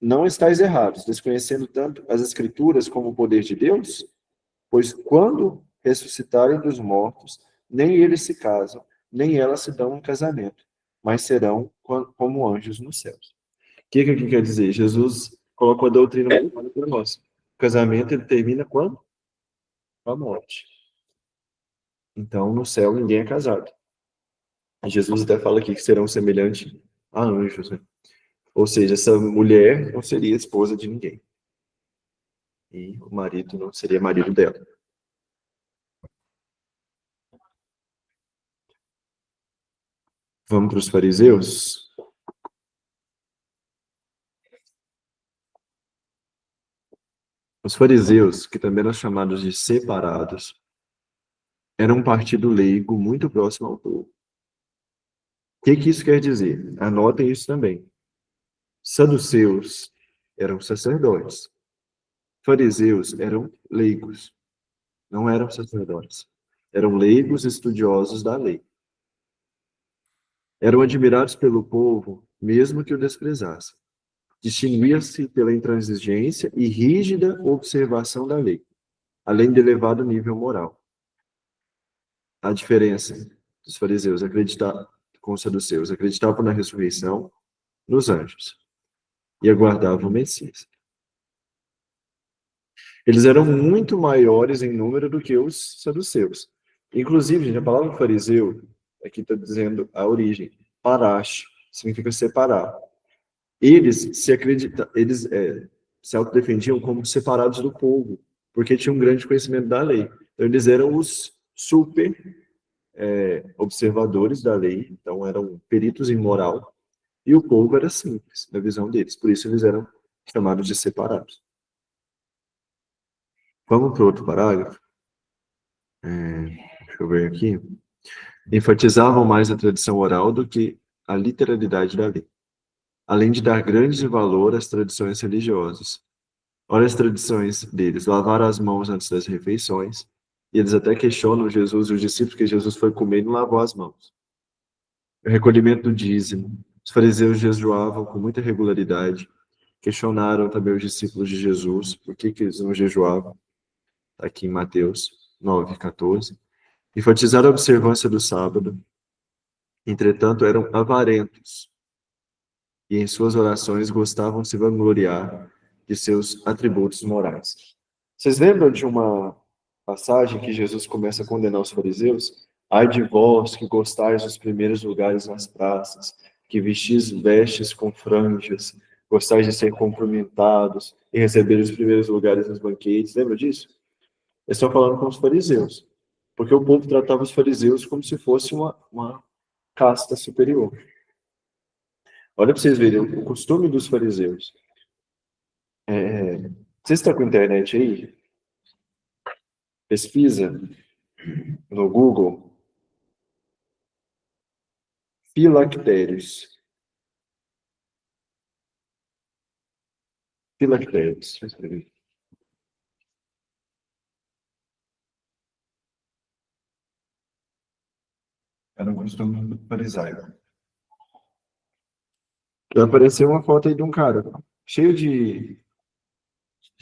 não estáis errados, desconhecendo tanto as Escrituras como o poder de Deus, pois quando ressuscitarem dos mortos, nem eles se casam, nem elas se dão um casamento, mas serão como anjos nos céus. O que aqui quer dizer? Jesus coloca a doutrina muito para nós. O casamento ele termina quando? Com a morte. Então, no céu, ninguém é casado. Jesus até fala aqui que serão semelhantes a anjos, né? Ou seja, essa mulher não seria esposa de ninguém. E o marido não seria marido dela. Vamos para os fariseus? Os fariseus, que também eram chamados de separados, eram um partido leigo muito próximo ao povo. O que isso quer dizer? Anotem isso também. Saduceus eram sacerdotes. Fariseus eram leigos, não eram sacerdotes. Eram leigos estudiosos da lei. Eram admirados pelo povo, mesmo que o desprezasse. Distinguia-se pela intransigência e rígida observação da lei, além de elevado nível moral. A diferença dos fariseus com os saduceus, acreditavam na ressurreição, nos anjos, e aguardavam o Messias. Eles eram muito maiores em número do que os saduceus. Inclusive, gente, a palavra fariseu, aqui está dizendo a origem, parash, significa separar. Eles se autodefendiam como separados do povo, porque tinham um grande conhecimento da lei. Então, eles eram os super observadores da lei, então eram peritos em moral, e o povo era simples, na visão deles. Por isso, eles eram chamados de separados. Vamos para o outro parágrafo? Deixa eu ver aqui. Enfatizavam mais a tradição oral do que a literalidade da lei, além de dar grande valor às tradições religiosas. Olha as tradições deles: lavar as mãos antes das refeições, e eles até questionam Jesus e os discípulos que Jesus foi comer e não lavou as mãos. O recolhimento do dízimo. Os fariseus jejuavam com muita regularidade. Questionaram também os discípulos de Jesus por que eles não jejuavam. Está aqui em Mateus 9:14. Enfatizaram a observância do sábado. Entretanto, eram avarentos e em suas orações gostavam de se vangloriar de seus atributos morais. Vocês lembram de uma passagem que Jesus começa a condenar os fariseus? Ai de vós que gostais dos primeiros lugares nas praças, que vestis vestes com franjas, gostais de ser cumprimentados e receber os primeiros lugares nos banquetes. Lembra disso? Eles estão falando com os fariseus, porque o povo tratava os fariseus como se fosse uma casta superior. Olha para vocês verem o costume dos fariseus. Você está com a internet aí? Pesquisa no Google filactérios. Filactérios. Deixa eu escrever. Era um costume do fariseu. Apareceu uma foto aí de um cara cheio de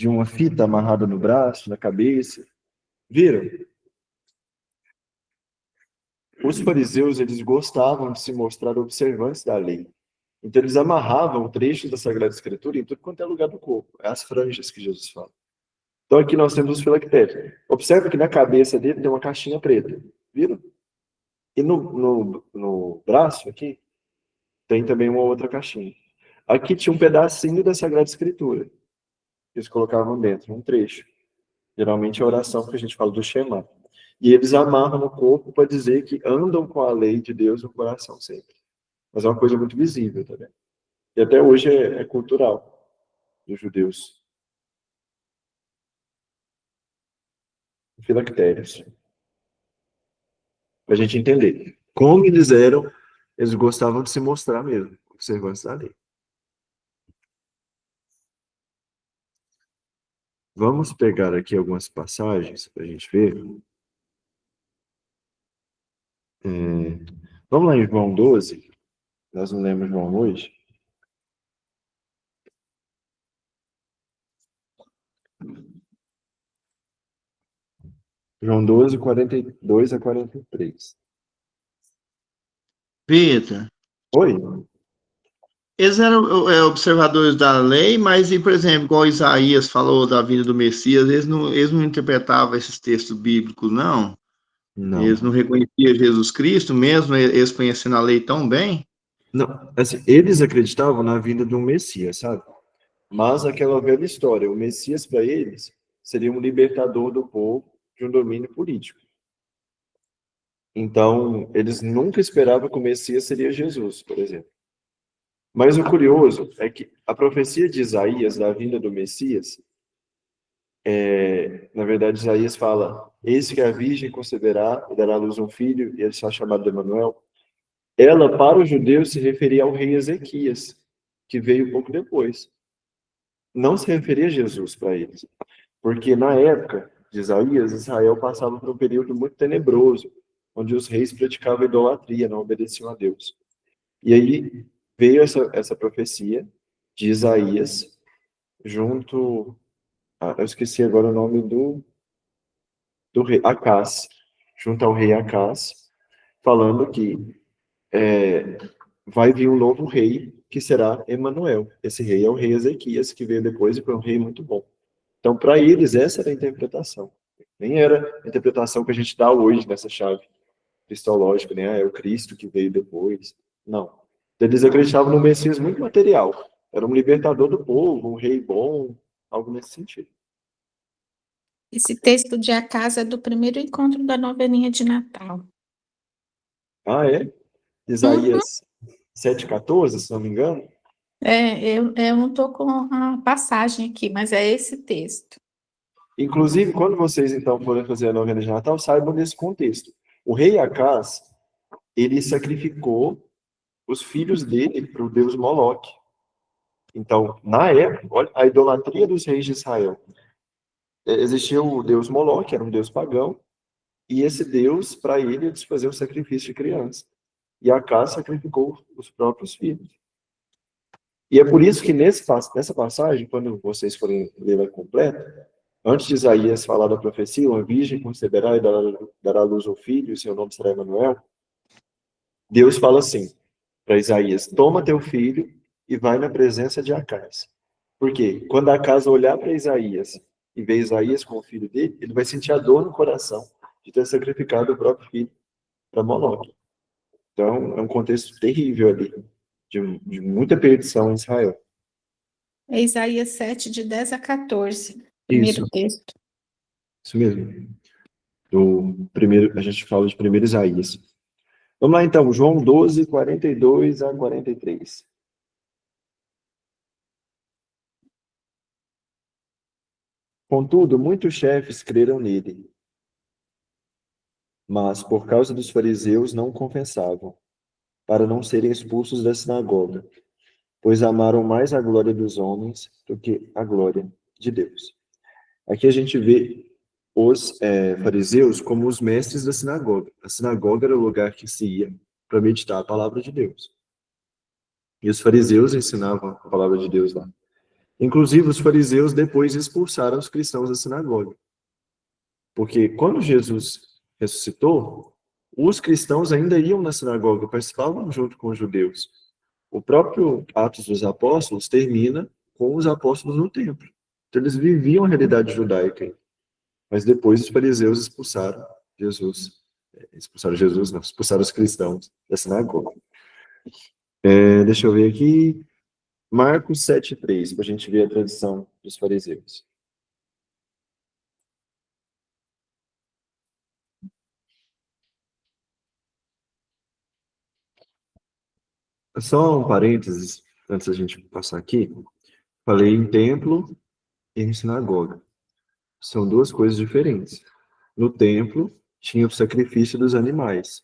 uma fita amarrada no braço, na cabeça. Viram? Os fariseus, eles gostavam de se mostrar observantes da lei. Então, eles amarravam trechos da Sagrada Escritura em tudo quanto é lugar do corpo. É as franjas que Jesus fala. Então, aqui nós temos os filactérios. Observe que na cabeça dele tem uma caixinha preta. Viram? E no braço, aqui, tem também uma outra caixinha. Aqui tinha um pedacinho da Sagrada Escritura. Que eles colocavam dentro, um trecho. Geralmente é a oração que a gente fala do Shema. E eles amarram no corpo para dizer que andam com a lei de Deus no coração sempre. Mas é uma coisa muito visível também. E até hoje é cultural dos judeus. Filactérios. Para a gente entender como eles eram, eles gostavam de se mostrar mesmo, observantes da lei. Vamos pegar aqui algumas passagens para a gente ver. Vamos lá em João 12. Nós não lemos João hoje. João 12, 42 a 43. Peter, Oi? eles eram observadores da lei, mas, e, por exemplo, igual Isaías falou da vinda do Messias, eles não interpretavam esses textos bíblicos, não? Eles Não. não reconheciam Jesus Cristo, mesmo eles conhecendo a lei tão bem? Não, assim, eles acreditavam na vinda de um Messias, sabe? Mas aquela velha história, o Messias para eles seria um libertador do povo de um domínio político. Então, eles nunca esperavam que o Messias seria Jesus, por exemplo. Mas o curioso é que a profecia de Isaías, da vinda do Messias, na verdade, Isaías fala: eis que a virgem conceberá e dará à luz um filho, e ele será chamado de Emanuel. Ela, para os judeus, se referia ao rei Ezequias, que veio pouco depois. Não se referia a Jesus para eles. Porque na época de Isaías, Israel passava por um período muito tenebroso, onde os reis praticavam idolatria, não obedeciam a Deus. E aí veio essa profecia de Isaías, junto. Eu esqueci agora o nome do rei Acás, junto ao rei Acás, falando que vai vir um novo rei, que será Emanuel. Esse rei é o rei Ezequias, que veio depois e foi um rei muito bom. Então, para eles, essa era a interpretação. Nem era a interpretação que a gente dá hoje nessa chave cristológica, né? É o Cristo que veio depois. Não. Eles acreditavam no Messias muito material. Era um libertador do povo, um rei bom, algo nesse sentido. Esse texto de Acasa é do primeiro encontro da novelinha de Natal. Ah, é? Isaías 7,14, se não me engano. Eu não estou com a passagem aqui, mas é esse texto. Inclusive, quando vocês, então, forem fazer a novena de Natal, saibam desse contexto. O rei Acás, ele sacrificou os filhos dele para o deus Moloque. Então, na época, olha, a idolatria dos reis de Israel. Existia o deus Moloque, era um deus pagão, e esse deus, para ele, eles faziam o sacrifício de criança. E Acás sacrificou os próprios filhos. E é por isso que nessa passagem, quando vocês forem ler ela completa, antes de Isaías falar da profecia, uma virgem conceberá e dará à luz um filho, e seu nome será Emanuel, Deus fala assim para Isaías: toma teu filho e vai na presença de Acás. Por quê? Quando Acás olhar para Isaías e ver Isaías com o filho dele, ele vai sentir a dor no coração de ter sacrificado o próprio filho para Moloque. Então, é um contexto terrível ali, de muita perdição em Israel. É Isaías 7, de 10 a 14. Primeiro Isso. texto. Isso mesmo. Do primeiro, a gente fala de primeiro Isaías. Vamos lá então, João 12, 42 a 43. Contudo, muitos chefes creram nele, mas por causa dos fariseus não o confessavam, para não serem expulsos da sinagoga. pois amaram mais a glória dos homens do que a glória de Deus. Aqui a gente vê os fariseus como os mestres da sinagoga. A sinagoga era o lugar que se ia para meditar a palavra de Deus. E os fariseus ensinavam a palavra de Deus lá. Inclusive, os fariseus depois expulsaram os cristãos da sinagoga. Porque quando Jesus ressuscitou, os cristãos ainda iam na sinagoga, participavam junto com os judeus. O próprio Atos dos Apóstolos termina com os apóstolos no templo. Então, eles viviam a realidade judaica. Mas depois os fariseus expulsaram Jesus. Expulsaram Jesus, não, expulsaram os cristãos da sinagoga. Deixa eu ver aqui. Marcos 7,3, para a gente ver a tradição dos fariseus. Só um parênteses, antes da gente passar aqui. Falei em templo e em sinagoga. São duas coisas diferentes. No templo, tinha o sacrifício dos animais,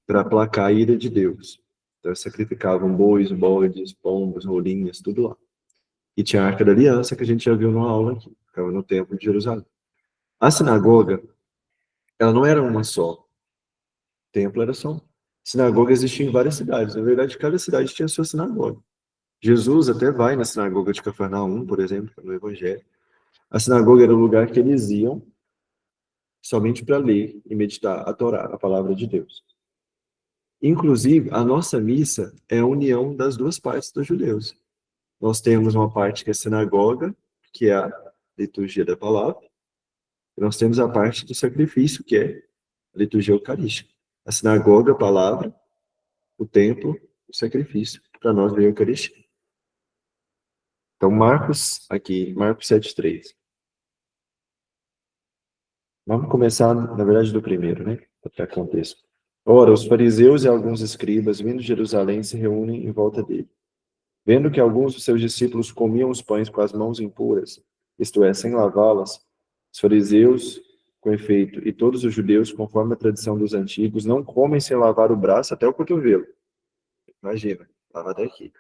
para aplacar a ira de Deus. Então, eles sacrificavam bois, bodes, pombos, rolinhas, tudo lá. E tinha a Arca da Aliança, que a gente já viu numa aula aqui, ficava no templo de Jerusalém. A sinagoga, ela não era uma só. O templo era só. Sinagoga existia em várias cidades. Na verdade, cada cidade tinha a sua sinagoga. Jesus até vai na sinagoga de Cafarnaum, por exemplo, no Evangelho. A sinagoga era o lugar que eles iam somente para ler e meditar a Torá, a palavra de Deus. Inclusive, a nossa missa é a união das duas partes dos judeus. Nós temos uma parte que é a sinagoga, que é a liturgia da palavra, e nós temos a parte do sacrifício, que é a liturgia eucarística. A sinagoga, a palavra, o templo, o sacrifício, para nós ver a Eucaristia. Então, Marcos 7,3. Vamos começar, na verdade, do primeiro, né? Para contexto. Ora, os fariseus e alguns escribas, vindo de Jerusalém, se reúnem em volta dele. Vendo que alguns dos seus discípulos comiam os pães com as mãos impuras, isto é, sem lavá-las, os fariseus, com efeito, e todos os judeus, conforme a tradição dos antigos, não comem sem lavar o braço até o cotovelo. Imagina, lava até aqui.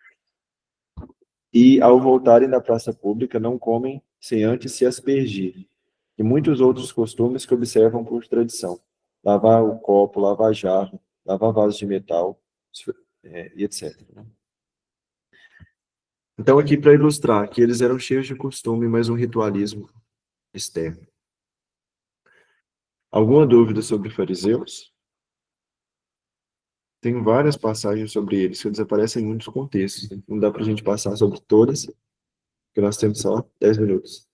E, ao voltarem da praça pública, não comem sem antes se aspergir. E muitos outros costumes que observam por tradição. Lavar o copo, lavar jarro, lavar vaso de metal, e etc. Então, aqui para ilustrar que eles eram cheios de costume, mas um ritualismo externo. Alguma dúvida sobre fariseus? Tem várias passagens sobre eles, que eles aparecem em muitos contextos. Não dá para a gente passar sobre todas, porque nós temos só 10 minutos.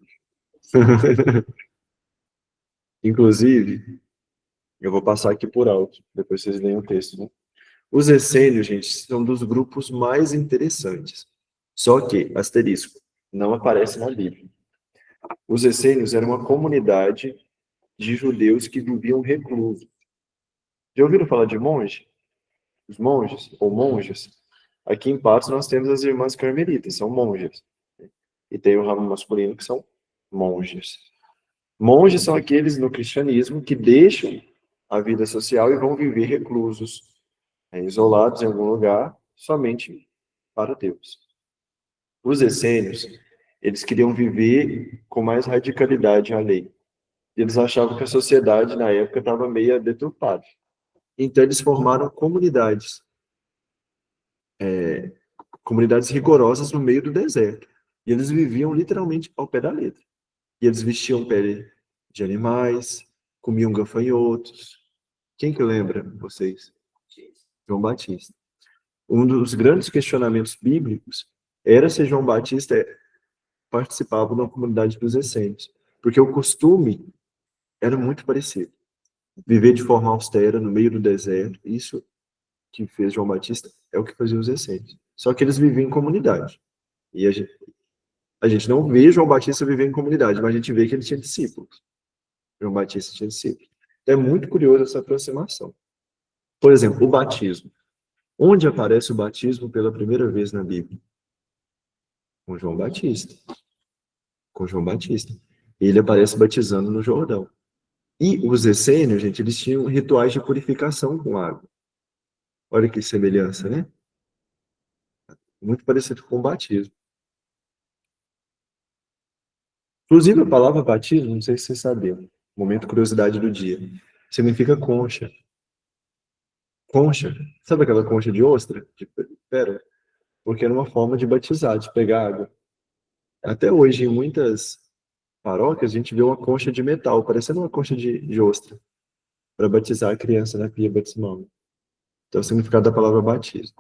Inclusive, eu vou passar aqui por alto, depois vocês leem o texto, né? Os essênios, gente, são dos grupos mais interessantes. Só que, asterisco, não aparece na Bíblia. Os essênios eram uma comunidade de judeus que viviam reclusos. Já ouviram falar de monge? Os monges, ou monjas? Aqui em Patos nós temos as irmãs carmelitas, são monjas. E tem o ramo masculino que são monges. Monges são aqueles no cristianismo que deixam a vida social e vão viver reclusos, isolados em algum lugar, somente para Deus. Os essênios, eles queriam viver com mais radicalidade a lei. Eles achavam que a sociedade, na época, estava meio deturpada. Então, eles formaram comunidades rigorosas no meio do deserto. E eles viviam literalmente ao pé da letra. E eles vestiam pele de animais, comiam gafanhotos. Quem que lembra vocês? João Batista. Um dos grandes questionamentos bíblicos era se João Batista participava da comunidade dos essênios. Porque o costume era muito parecido. Viver de forma austera no meio do deserto, isso que fez João Batista é o que fazia os essênios. Só que eles viviam em comunidade. E a gente não vê João Batista viver em comunidade, mas a gente vê que ele tinha discípulos. João Batista tinha discípulos. Então é muito curioso essa aproximação. Por exemplo, o batismo. Onde aparece o batismo pela primeira vez na Bíblia? Com João Batista. Com João Batista. Ele aparece batizando no Jordão. E os essênios, gente, eles tinham rituais de purificação com água. Olha que semelhança, né? muito parecido com o batismo. Inclusive, a palavra batismo, não sei se vocês sabiam, momento curiosidade do dia, significa concha. Concha, sabe aquela concha de ostra? De pérola? Porque era uma forma de batizar, de pegar água. Até hoje, em muitas paróquias, a gente vê uma concha de metal, parecendo uma concha de ostra, para batizar a criança na pia batismal. Então, o significado da palavra batismo.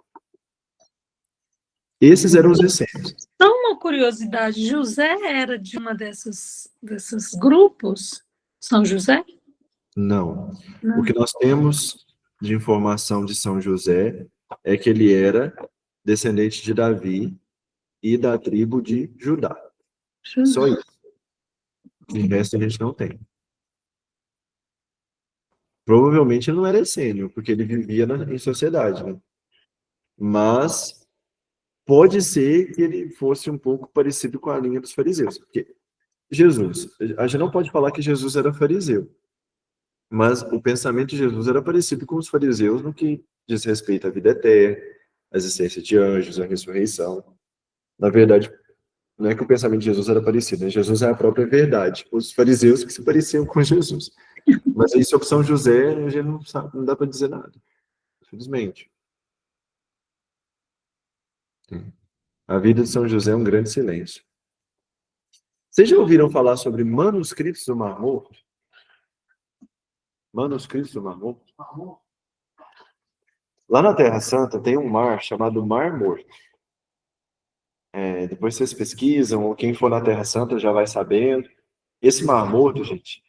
Esses eram os essênios. Só uma curiosidade, José era de uma desses grupos? São José? Não. Não. O que nós temos de informação de São José é que ele era descendente de Davi e da tribo de Judá. Só isso. De resto a gente não tem. Provavelmente ele não era essênio, porque ele vivia em sociedade, né? Mas pode ser que ele fosse um pouco parecido com a linha dos fariseus. Porque Jesus, a gente não pode falar que Jesus era fariseu, mas o pensamento de Jesus era parecido com os fariseus no que diz respeito à vida eterna, à existência de anjos, à ressurreição. Na verdade, não é que o pensamento de Jesus era parecido, né? Jesus é a própria verdade. Os fariseus que se pareciam com Jesus. Mas aí sobre São José, a gente não sabe, não dá para dizer nada. Infelizmente. A vida de São José é um grande silêncio. Vocês já ouviram falar sobre manuscritos do Mar Morto? Manuscritos do Mar Morto? Lá na Terra Santa tem um mar chamado Mar Morto. Depois vocês pesquisam, ou quem for na Terra Santa já vai sabendo. Esse Mar Morto, gente,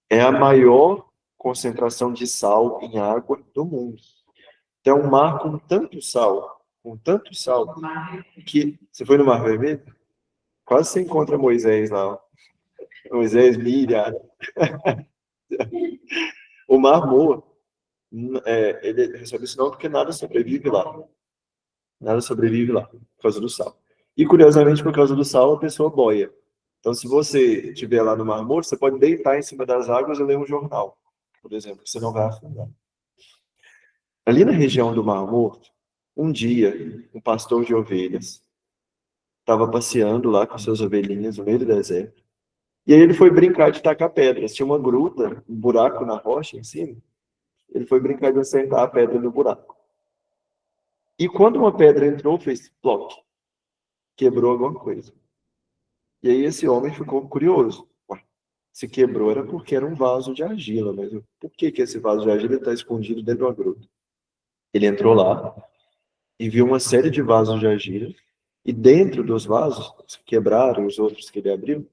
é a maior concentração de sal em água do mundo. Então, é um mar com tanto sal, que você foi no Mar Vermelho? Quase você encontra Moisés lá. Ó. Moisés, Miriam. O Mar Morto, ele recebe esse nome porque nada sobrevive lá. Nada sobrevive lá, por causa do sal. E, curiosamente, por causa do sal, a pessoa boia. Então, se você estiver lá no Mar Morto, você pode deitar em cima das águas e ler um jornal, por exemplo, você não vai afundar. Ali na região do Mar Morto, um dia, um pastor de ovelhas estava passeando lá com suas ovelhinhas no meio do deserto. E aí ele foi brincar de tacar pedras. Tinha uma gruta, um buraco na rocha em cima. Ele foi brincar de acertar a pedra no buraco. E quando uma pedra entrou, fez ploc. Quebrou alguma coisa. E aí esse homem ficou curioso. Ué, se quebrou era porque era um vaso de argila. Mas por que esse vaso de argila está escondido dentro de uma gruta? Ele entrou lá e viu uma série de vasos de argila. E dentro dos vasos, que quebraram, os outros que ele abriu,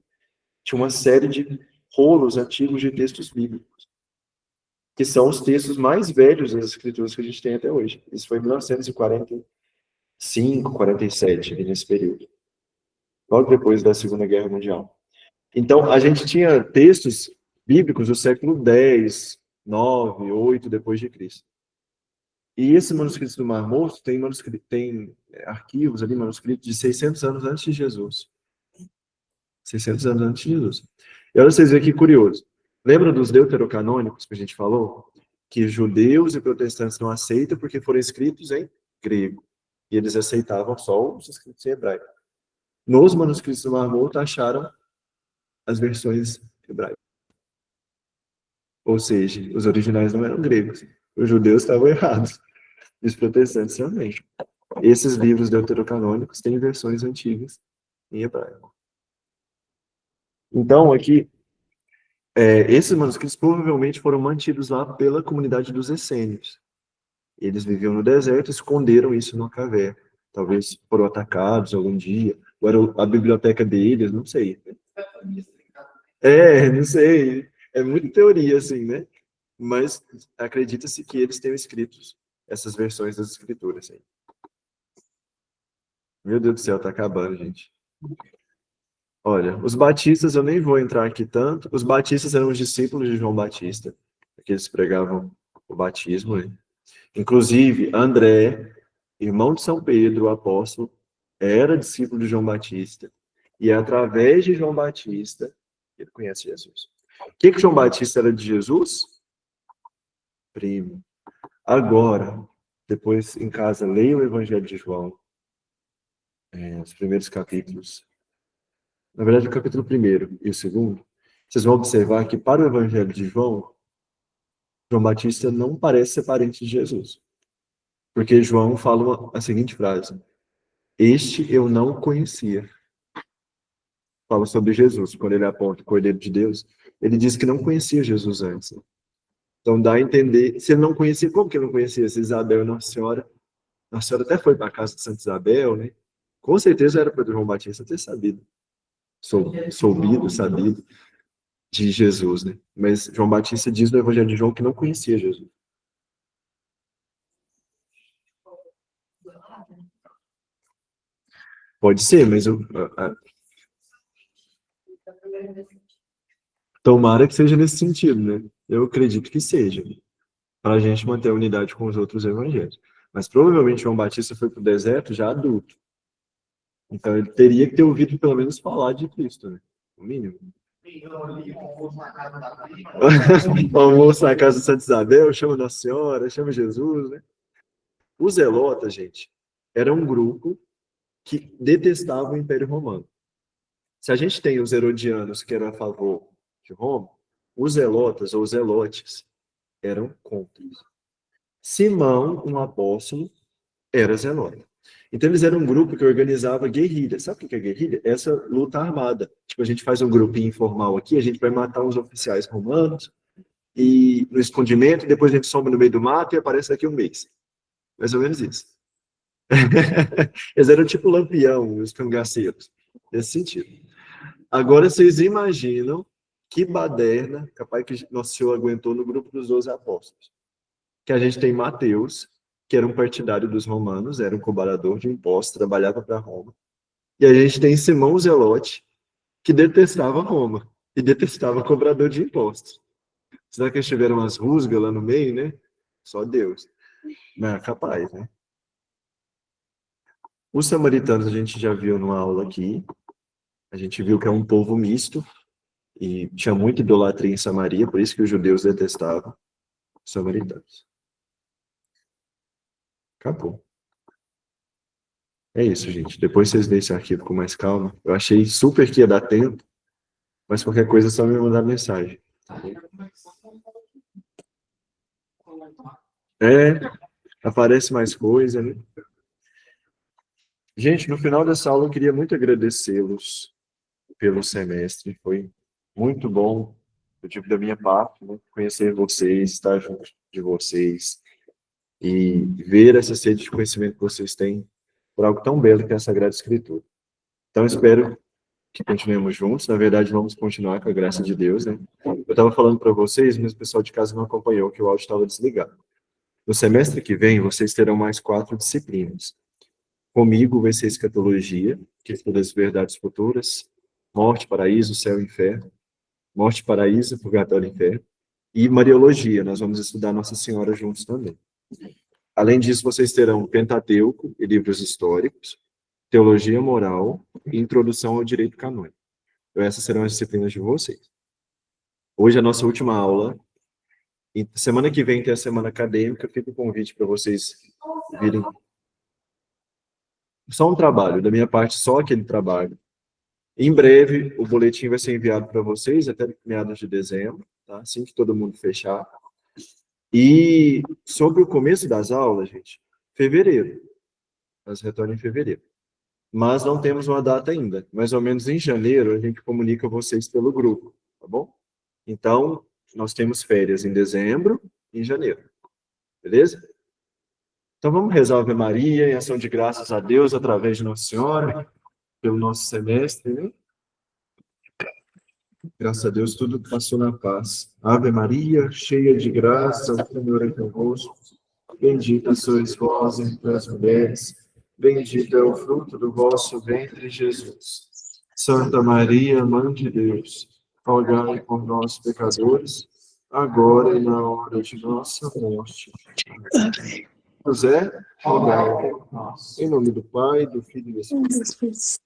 tinha uma série de rolos antigos de textos bíblicos, que são os textos mais velhos das escrituras que a gente tem até hoje. Isso foi em 1945, 47, nesse período, logo depois da Segunda Guerra Mundial. Então, a gente tinha textos bíblicos do século X, 9, 8 depois de Cristo. E esse manuscrito do Mar Morto tem arquivos ali, manuscritos de 600 anos antes de Jesus. 600 anos antes de Jesus. E olha vocês verem que curioso. Lembra dos deuterocanônicos que a gente falou? Que judeus e protestantes não aceitam porque foram escritos em grego. E eles aceitavam só os escritos em hebraico. Nos manuscritos do Mar Morto acharam as versões hebraicas. Ou seja, os originais não eram gregos. Os judeus estavam errados. E os protestantes também. Esses livros deuterocanônicos têm versões antigas em hebraico. Então, aqui, esses manuscritos provavelmente foram mantidos lá pela comunidade dos essênios. Eles viviam no deserto e esconderam isso numa caverna. Talvez foram atacados algum dia, ou era a biblioteca deles, não sei. Não sei. É muita teoria, assim, né? Mas acredita-se que eles tenham escrito essas versões das escrituras. Aí. Meu Deus do céu, tá acabando, gente. Olha, os batistas, eu nem vou entrar aqui tanto. Os batistas eram os discípulos de João Batista, que eles pregavam o batismo. Né? Inclusive, André, irmão de São Pedro, o apóstolo, era discípulo de João Batista. E é através de João Batista que ele conhece Jesus. O que João Batista era de Jesus? Primo. Agora, depois em casa, leia o Evangelho de João. os primeiros capítulos, na verdade o capítulo 1º e o 2º, vocês vão observar que para o evangelho de João, João Batista não parece ser parente de Jesus. Porque João fala a seguinte frase: este eu não conhecia. Fala sobre Jesus, quando ele aponta o Cordeiro de Deus, ele diz que não conhecia Jesus antes. Então dá a entender, se ele não conhecia, como que ele não conhecia? Se Isabel e Nossa Senhora até foi para a casa de Santa Isabel, né? Com certeza era para João Batista ter sabido, sabido de Jesus, né? Mas João Batista diz no Evangelho de João que não conhecia Jesus. Pode ser, mas tomara que seja nesse sentido, né? Eu acredito que seja, para a gente manter a unidade com os outros evangelhos. Mas provavelmente João Batista foi para o deserto já adulto. Então ele teria que ter ouvido pelo menos falar de Cristo, né? O mínimo. Almoço na casa de Santa Isabel, chama Nossa Senhora, chama Jesus, né? Os zelotas, gente, era um grupo que detestava o Império Romano. Se a gente tem os herodianos que eram a favor de Roma, os zelotas ou zelotes eram contra. Simão, um apóstolo, era zelota. Então eles eram um grupo que organizava guerrilha. Sabe o que é guerrilha? Essa luta armada. Tipo, a gente faz um grupinho informal aqui, a gente vai matar uns oficiais romanos e no escondimento, depois a gente some no meio do mato e aparece daqui um mês. Mais ou menos isso. Eles eram tipo Lampião, os cangaceiros. Nesse sentido. Agora vocês imaginam que baderna, capaz que Nosso Senhor aguentou no grupo dos 12 apóstolos. Que a gente tem Mateus, que era um partidário dos romanos, era um cobrador de impostos, trabalhava para Roma. E a gente tem Simão Zelote, que detestava Roma, e detestava cobrador de impostos. Será que eles tiveram umas rusgas lá no meio, né? Só Deus. Mas é capaz, né? Os samaritanos a gente já viu numa aula aqui. A gente viu que é um povo misto, e tinha muita idolatria em Samaria, por isso que os judeus detestavam os samaritanos. Acabou. É isso, gente. Depois vocês veem esse arquivo com mais calma. Eu achei super que ia dar tempo, mas qualquer coisa é só me mandar mensagem. Aparece mais coisa, né? Gente, no final dessa aula eu queria muito agradecê-los pelo semestre. Foi muito bom, eu digo da minha parte, né? Conhecer vocês, estar junto de vocês e ver essa sede de conhecimento que vocês têm por algo tão belo que é a Sagrada Escritura. Então, espero que continuemos juntos. Na verdade, vamos continuar com a graça de Deus, né? Eu estava falando para vocês, mas o pessoal de casa não acompanhou, que o áudio estava desligado. No semestre que vem, vocês terão mais 4 disciplinas. Comigo vai ser escatologia, que estuda as verdades futuras, morte, paraíso, céu e inferno, morte, paraíso, purgatório e inferno, e Mariologia, nós vamos estudar Nossa Senhora juntos também. Além disso, vocês terão Pentateuco e livros históricos, Teologia Moral e Introdução ao Direito Canônico. Então, essas serão as disciplinas de vocês. Hoje é a nossa última aula. E semana que vem tem a semana acadêmica. Fica o convite para vocês virem. Só um trabalho, da minha parte, só aquele trabalho. Em breve, o boletim vai ser enviado para vocês até meados de dezembro, tá? Assim que todo mundo fechar. E sobre o começo das aulas, gente, fevereiro. Nós retornamos em fevereiro. Mas não temos uma data ainda. Mais ou menos em janeiro, a gente comunica vocês pelo grupo, tá bom? Então, nós temos férias em dezembro e em janeiro. Beleza? Então, vamos rezar a Ave Maria em ação de graças a Deus através de Nossa Senhora, pelo nosso semestre, né? Graças a Deus, tudo passou na paz. Ave Maria, cheia de graça, o Senhor é convosco. Bendita sois vós entre as mulheres, bendito é o fruto do vosso ventre, Jesus. Santa Maria, Mãe de Deus, rogai por nós, pecadores, agora e na hora de nossa morte. Amém. José, rogai por nós. Em nome do Pai, do Filho e do Espírito.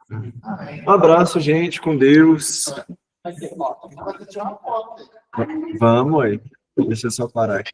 Um abraço, gente, com Deus. Vamos aí. Deixa eu só parar aqui.